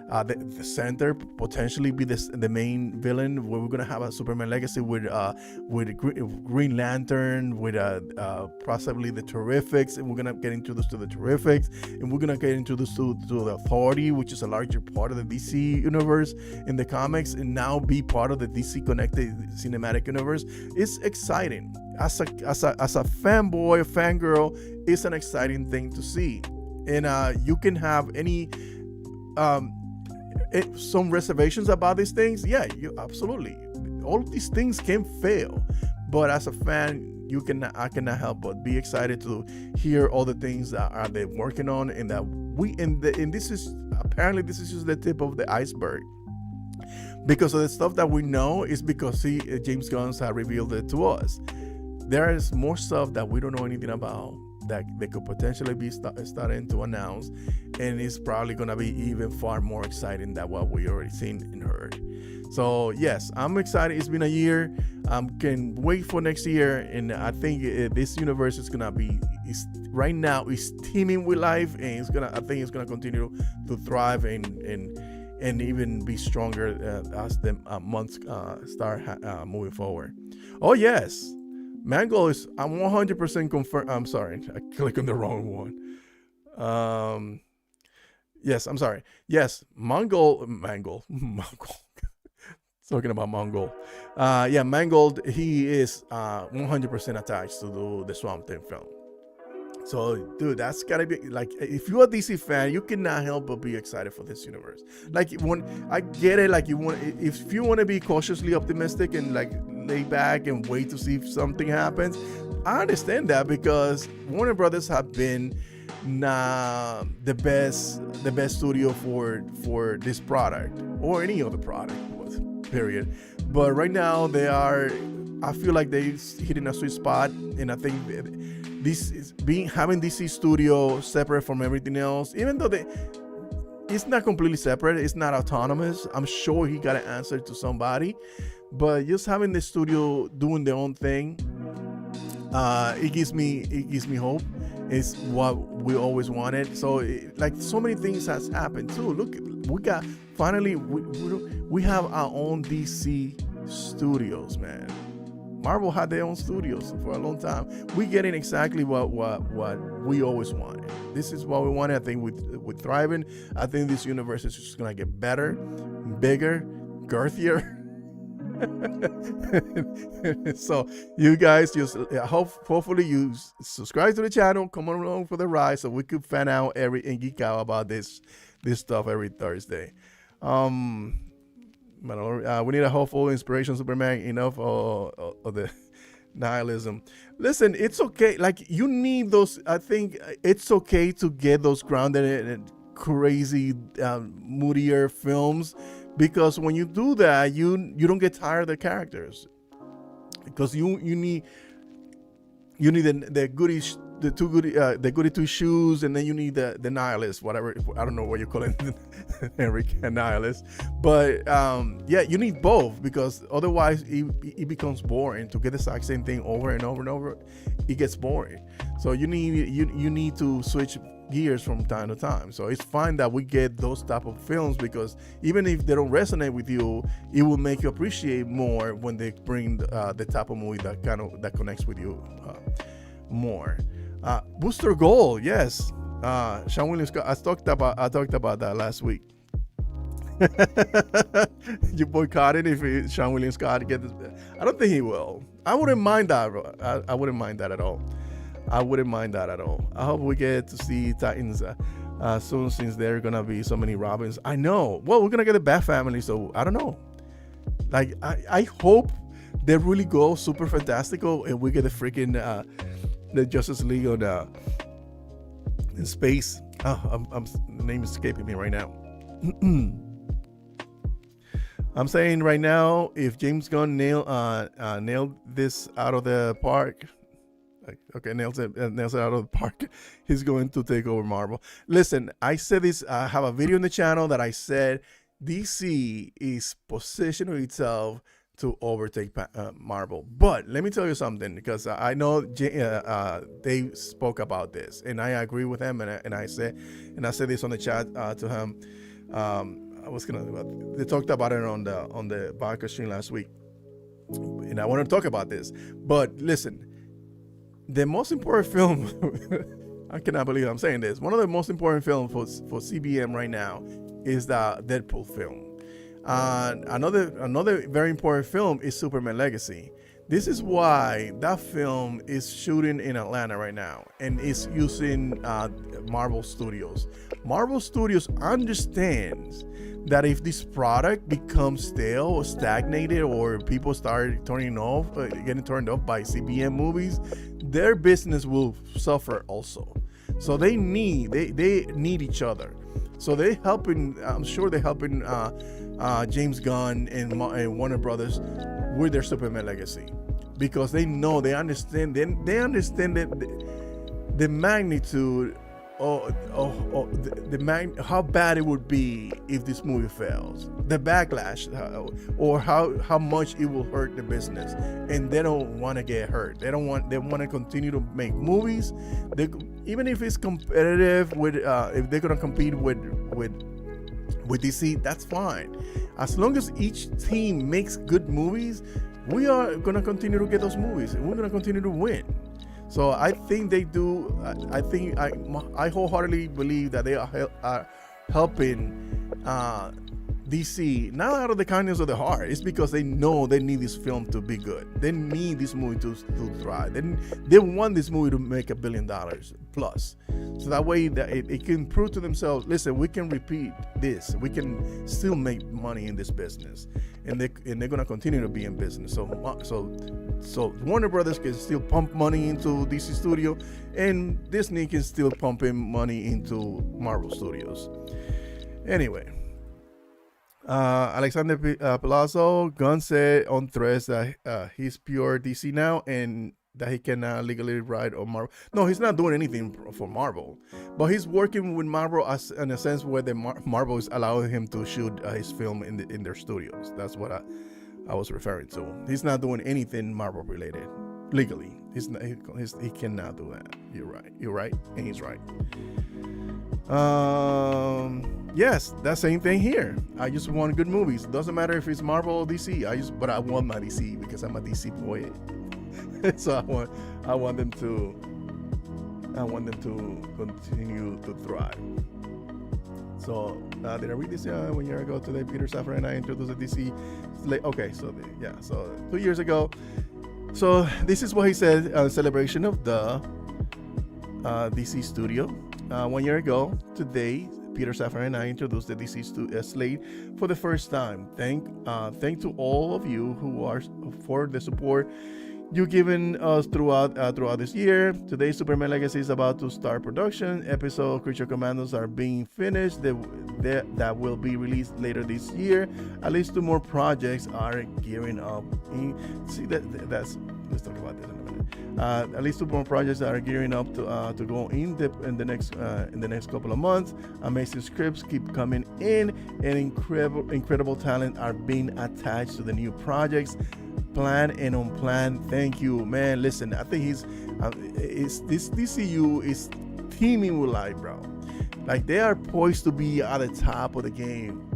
the center, potentially be the main villain, where we're gonna have a Superman Legacy with Green Lantern, with possibly the Terrifics, and we're gonna get introduced to the Terrifics, and we're gonna get introduced to the Authority, which is a larger part of the DC universe in the comics, and now be part of the DC connected cinematic universe. It's exciting. As a fanboy, fangirl, it's an exciting thing to see. And you can have some reservations about these things. Yeah, you absolutely. All of these things can fail, but as a fan, I cannot help but be excited to hear all the things that they're working on, and that this is just the tip of the iceberg. Because of the stuff that we know is because James Gunn has revealed it to us. There is more stuff that we don't know anything about, that they could potentially be starting to announce, and it's probably going to be even far more exciting than what we already seen and heard. So yes, I'm excited. It's been a year. Can wait for next year, and I think this universe is going to be, right now is teeming with life, and I think it's going to continue to thrive and even be stronger as the months start moving forward. Oh yes, Mangold is, I'm 100% confirmed. I'm sorry, I clicked on the wrong one. Yes, I'm sorry. Yes, Mangold. Talking about Mangold. Yeah, Mangold, he is 100% attached to do the Swamp Thing film. So, dude, that's gotta be like, if you're a DC fan, you cannot help but be excited for this universe. Like, when I get it, like, if you want to be cautiously optimistic and like lay back and wait to see if something happens, I understand that, because Warner Brothers have been the best studio for this product or any other product, period. But right now I feel like they're hitting a sweet spot, and I think this is having DC studio separate from everything else, even though it's not completely separate, it's not autonomous. I'm sure he got to answer to somebody, but just having the studio doing their own thing, it gives me hope. It's what we always wanted. So like so many things has happened too. Look, we have our own DC studios, man. Marvel had their own studios for a long time. We're getting exactly what we always wanted. This is what we wanted. I think we're thriving. I think this universe is just gonna get better, bigger, girthier. So you guys just hopefully you subscribe to the channel, come along for the ride, so we could fan out and geek out about this stuff every Thursday. We need a hopeful inspiration Superman, enough of the nihilism. Listen, it's okay. Like, you need those. I think it's okay to get those grounded and crazy, moodier films, because when you do that, you don't get tired of the characters, because you need the goodies. The goody two shoes, and then you need the nihilist, whatever, I don't know what you call it, Henry nihilist, but yeah, you need both, because otherwise it becomes boring to get the exact same thing over and over and over. It gets boring. So you need to switch gears from time to time. So it's fine that we get those type of films, because even if they don't resonate with you, it will make you appreciate more when they bring the type of movie that connects with you more. Booster Gold, yes. Sean William Scott. I talked about that last week. You boycotted if Sean William Scott gets. I don't think he will. I wouldn't mind that. I wouldn't mind that at all. I hope we get to see Titans soon, since there are gonna be so many Robins. I know. Well, we're gonna get the Bat Family, so I don't know. Like, I hope they really go super fantastical and we get the freaking the Justice League in space. The name is escaping me right now. I'm saying right now, if James Gunn nailed this out of the park, nails it out of the park, he's going to take over Marvel. Listen, I said this. I have a video in the channel that I said DC is positioning itself to overtake Marvel. But let me tell you something, because I know they spoke about this, and I agree with him, and I said this on the chat to him. They talked about it on the Vaugh stream last week, and I want to talk about this. But listen, the most important film, I cannot believe I'm saying this, one of the most important films for CBM right now is the Deadpool film. Another very important film is Superman Legacy. This is why that film is shooting in Atlanta right now, and is using Marvel Studios. Marvel Studios understands that if this product becomes stale or stagnated, or people start getting turned off by CBM movies, their business will suffer also. So they need each other. So I'm sure they're helping James Gunn and Warner Brothers with their Superman Legacy, because they understand that the magnitude how bad it would be if this movie fails, the backlash, or how much it will hurt the business, and they don't want to get hurt. They want to continue to make movies. Even if it's competitive with, if they're gonna compete with With DC, that's fine. As long as each team makes good movies, we are going to continue to get those movies, and we're going to continue to win. So I think they do. I wholeheartedly believe that they are helping DC, not out of the kindness of the heart. It's because they know they need this film to be good. They need this movie to thrive. They want this movie to make $1 billion plus. So that way that it can prove to themselves, listen, we can repeat this. We can still make money in this business. And they're going to continue to be in business. So Warner Brothers can still pump money into DC Studio, and Disney can still pump in money into Marvel Studios. Anyway. Alexander Palazzo, Gunn said on Threads that he's pure DC now and that he can legally write on Marvel. No, he's not doing anything for Marvel, but he's working with Marvel as in a sense where the Marvel is allowing him to shoot his film in their studios. That's what I was referring to. He's not doing anything Marvel related legally. He cannot do that. You're right, and he's right. Yes, that same thing here. I just want good movies. Doesn't matter if it's Marvel or DC. But I want my DC because I'm a DC boy. So I want them to continue to thrive. So did I read this 1 year ago today? Peter Safran and I introduced the DC. Okay, so 2 years ago. So this is what he said. Celebration of the DC studio. 1 year ago today, Peter Safran and I introduced the DC slate for the first time. Thank to all of you who are for the support you've given us throughout this year. Today's Superman Legacy is about to start production. Episode Creature Commandos are being finished. That will be released later this year. At least 2 more projects are gearing up. Let's talk about this in a minute. At least 2 more projects are gearing up to go in the next couple of months. Amazing scripts keep coming in, and incredible talent are being attached to the new projects. Planned and unplanned. Thank you, man. Listen, I think this DCU is teaming with life, bro. Like, they are poised to be at the top of the game.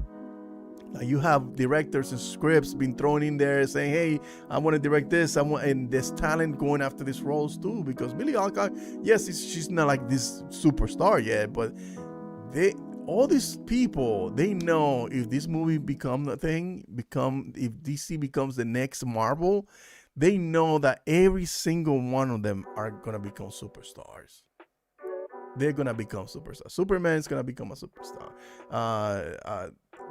Like, you have directors and scripts being thrown in there saying, hey, I want to direct this. And there's talent going after these roles too, because Billie Alcott, yes, she's not like this superstar yet, but all these people, they know if this movie become a thing, if DC becomes the next Marvel, they know that every single one of them are gonna become superstars. They're gonna become superstars. Superman's gonna become a superstar.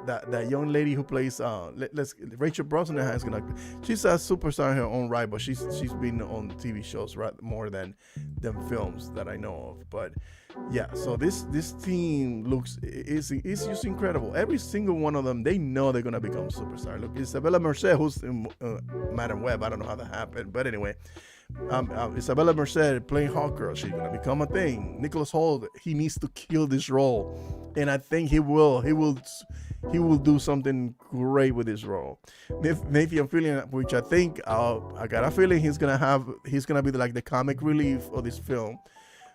That young lady who plays Rachel Brosnahan is gonna. She's a superstar in her own right, but she's been on TV shows more than films that I know of. But yeah, so this team is just incredible. Every single one of them, they know they're gonna become superstar. Look, Isabella Merced, who's in Madam Web. I don't know how that happened, but anyway. Isabella Merced playing Hawkgirl, she's gonna become a thing. Nicholas Hoult, he needs to kill this role, and I think he will do something great with this role. Mathew, I'm feeling, which I think I got a feeling he's gonna be like the comic relief of this film.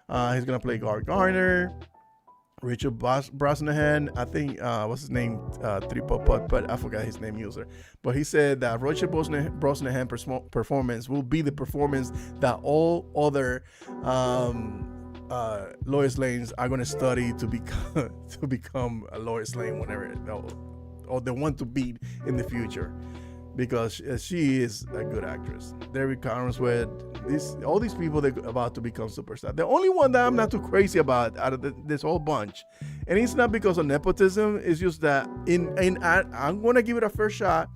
He's gonna play Garnered. Richard Brosnahan, I think, what's his name? But I forgot his name user. But he said that Richard Brosnahan performance will be the performance that all other Lois Lanes are going to study to become a Lois Lane whenever, or they want to be in the future, because she is a good actress. Derek Carnsworth, all these people that are about to become superstars. The only one that I'm not too crazy about out of this whole bunch, and it's not because of nepotism, it's just that I'm gonna give it a first shot,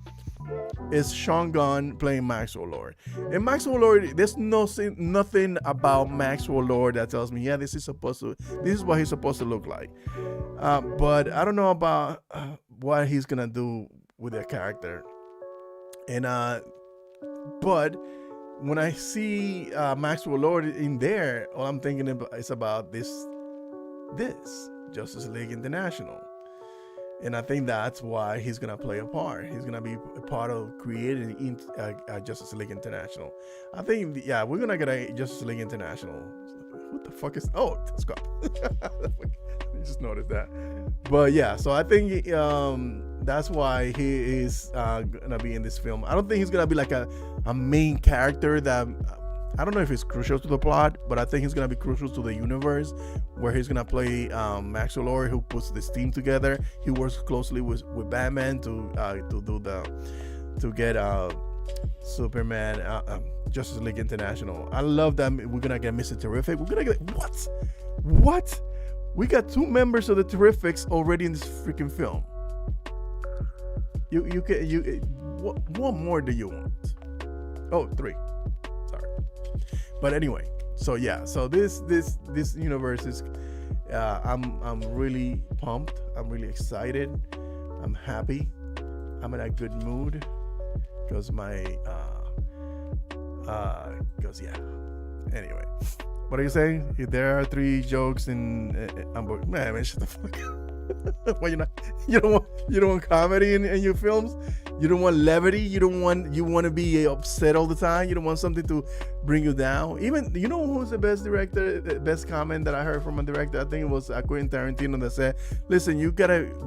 is Sean Gunn playing Maxwell Lord. And Maxwell Lord, there's nothing about Maxwell Lord that tells me, yeah, this is what he's supposed to look like. But I don't know about what he's gonna do with that character. And but when I see Maxwell Lord in there, all I'm thinking is about this Justice League International. And I think that's why he's gonna play a part. He's gonna be a part of creating Justice League International. I think, yeah, we're gonna get a Justice League International. what the fuck is? Oh, Scott. I just noticed that. But yeah, so I think that's why he is gonna be in this film. I don't think he's gonna be like a main character that. I don't know if it's crucial to the plot, but I think he's gonna be crucial to the universe, where he's gonna play Max Lord, who puts this team together. He works closely with Batman to get Superman, Justice League International. I love that we're gonna get Mr. Terrific. We're gonna get what? We got 2 members of the Terrifics already in this freaking film. What more do you want? Oh, 3. Sorry. But anyway, so yeah, so this universe is I'm really pumped. I'm really excited. I'm happy. I'm in a good mood because yeah. Anyway, what are you saying? If there are 3 jokes in man, shut the fuck up. Why you don't want comedy in your films? You don't want levity. You want to be upset all the time. You don't want something to bring you down. Even, you know who's the best director, the best comment that I heard from a director? I think it was Quentin Tarantino that said, listen,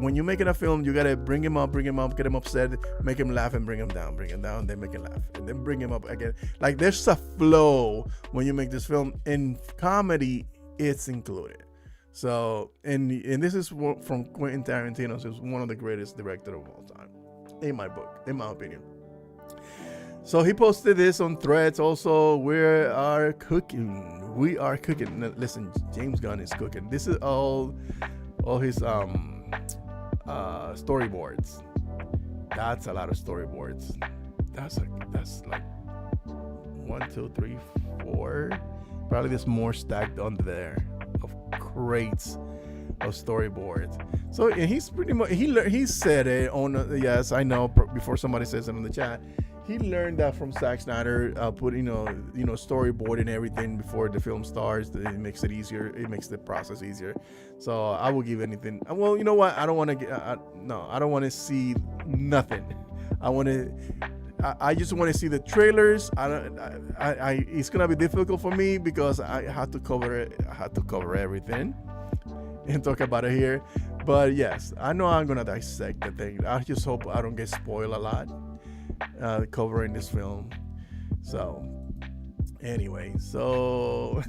when you're making a film, you gotta bring him up, get him upset, make him laugh, and bring him down, then make him laugh, and then bring him up again. Like, there's a flow when you make this film. In comedy, it's included. So, and this is from Quentin Tarantino, who's one of the greatest directors of all time, in my book, in my opinion. So he posted this on Threads. Also, we are cooking. Now, listen, James Gunn is cooking. This is all his storyboards. That's a lot of storyboards. That's like 1, 2, 3, 4. Probably there's more stacked under there of crates of storyboards. So, and he's pretty much he said it on yes, I know, before somebody says it in the chat. He learned that from Zack Snyder, putting storyboard and everything before the film starts. It makes it easier. It makes the process easier. So I will give anything. Well, you know what? I don't want to get. I don't want to see nothing. I just want to see the trailers. It's gonna be difficult for me because I have to cover it. I have to cover everything and talk about it here. But yes, I know I'm gonna dissect the thing. I just hope I don't get spoiled a lot covering this film. So anyway, so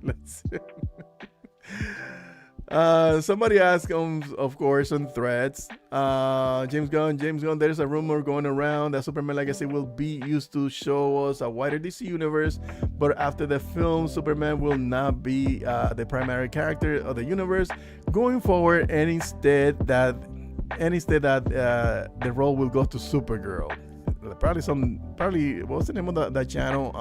let's see. Somebody asked, of course, on Threads, James Gunn, there's a rumor going around that Superman Legacy will be used to show us a wider DC universe, but after the film, Superman will not be the primary character of the universe going forward, and instead that the role will go to Supergirl. Probably what's the name of that channel?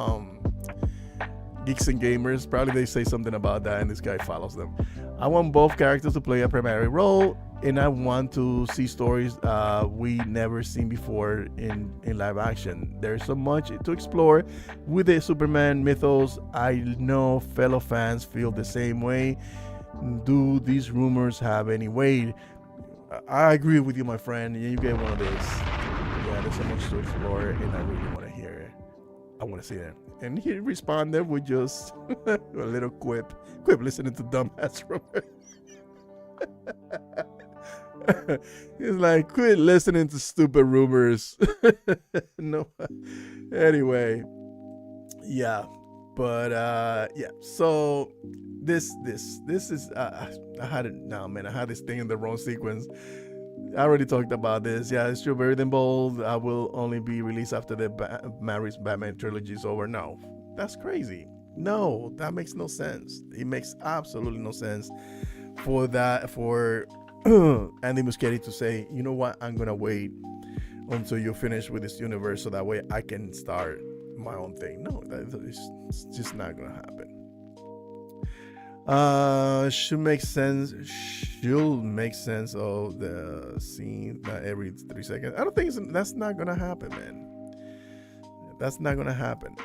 Geeks and Gamers. Probably they say something about that, and this guy follows them. I want both characters to play a primary role, and I want to see stories we never seen before in live action. There's so much to explore with the Superman mythos. I know fellow fans feel the same way. Do these rumors have any weight? I agree with you, my friend. You get one of those. Yeah, there's so much to explore, and I really want to hear it. I want to see it. And he responded with just a little quip. Quip listening to dumbass rumors. He's like, quit listening to stupid rumors. No. Anyway. Yeah. But yeah. So this is I had it now, man. I had this thing in the wrong sequence. I already talked about this. Yeah, it's true. Buried than Bold will only be released after the Mary's Batman trilogy is over. No, that's crazy. No, that makes no sense. It makes absolutely no sense for Andy Muschietti to say, you know what, I'm gonna wait until you're finished with this universe so that way I can start my own thing. No, it's just not gonna happen. Should make sense of the scene every 3 seconds. I don't think that's not gonna happen, man. That's not gonna happen.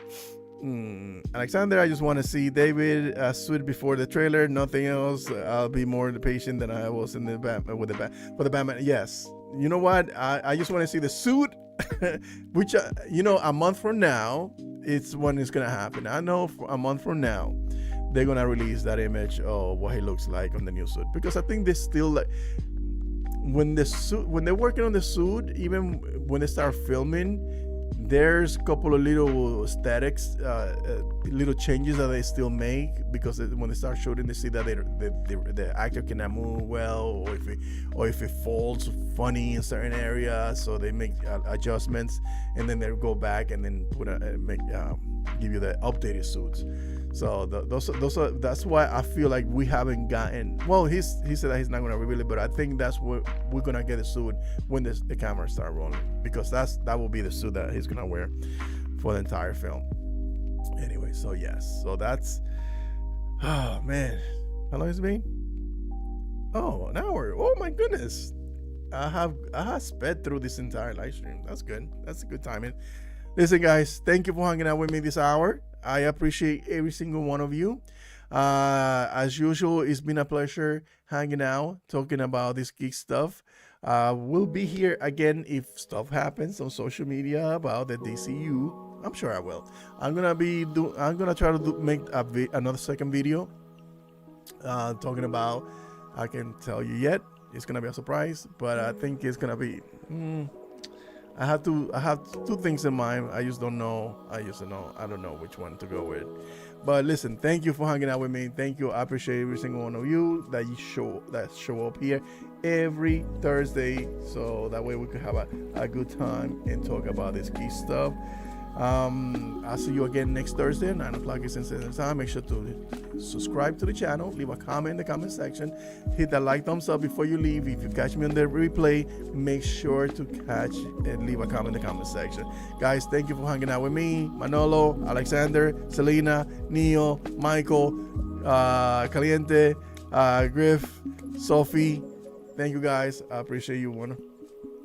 Alexander, I just want to see David suit before the trailer. Nothing else. I'll be more patient than I was in the Batman for the Batman. Yes. You know what? I just want to see the suit, which a month from now, it's when it's gonna happen. I know a month from now, they're gonna release that image of what he looks like on the new suit, because I think they still like when they're working on the suit, even when they start filming, there's a couple of little aesthetics, little changes that they still make, because when they start shooting, they see that the actor cannot move well, or if it falls funny in certain areas, so they make adjustments, and then they go back and then give you the updated suits. So that's why I feel like we haven't gotten. Well, he said that he's not gonna reveal it, but I think that's what we're gonna get the suit when the cameras start rolling, because that will be the suit that he's gonna wear for the entire film. Anyway, so yes, so that's. Oh man, how long has it been? Oh, an hour. Oh my goodness, I have sped through this entire live stream. That's good. That's a good timing. Listen, guys, thank you for hanging out with me this hour. I appreciate every single one of you. As usual, it's been a pleasure hanging out, talking about this geek stuff. We'll be here again if stuff happens on social media about the DCU. I'm sure I will. I'm gonna try to make another second video talking about. I can't tell you yet. It's gonna be a surprise, but I think it's gonna be. I have two things in mind. I don't know which one to go with. But listen, thank you for hanging out with me. Thank you. I appreciate every single one of you that show up here every Thursday, so that way we can have a good time and talk about this key stuff. I'll see you again next Thursday, 9 o'clock Eastern Standard Time. Make sure to subscribe to the channel, leave a comment in the comment section, hit that like, thumbs up before you leave. If you catch me on the replay, make sure to catch and leave a comment in the comment section. Guys, thank you for hanging out with me, Manolo, Alexander, Selena, Neil, Michael, Caliente, Griff, Sophie. Thank you guys. I appreciate you.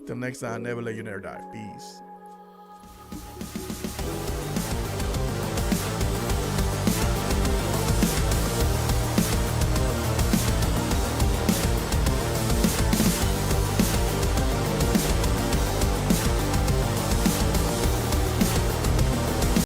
Till next time, never let your nerd die. Peace.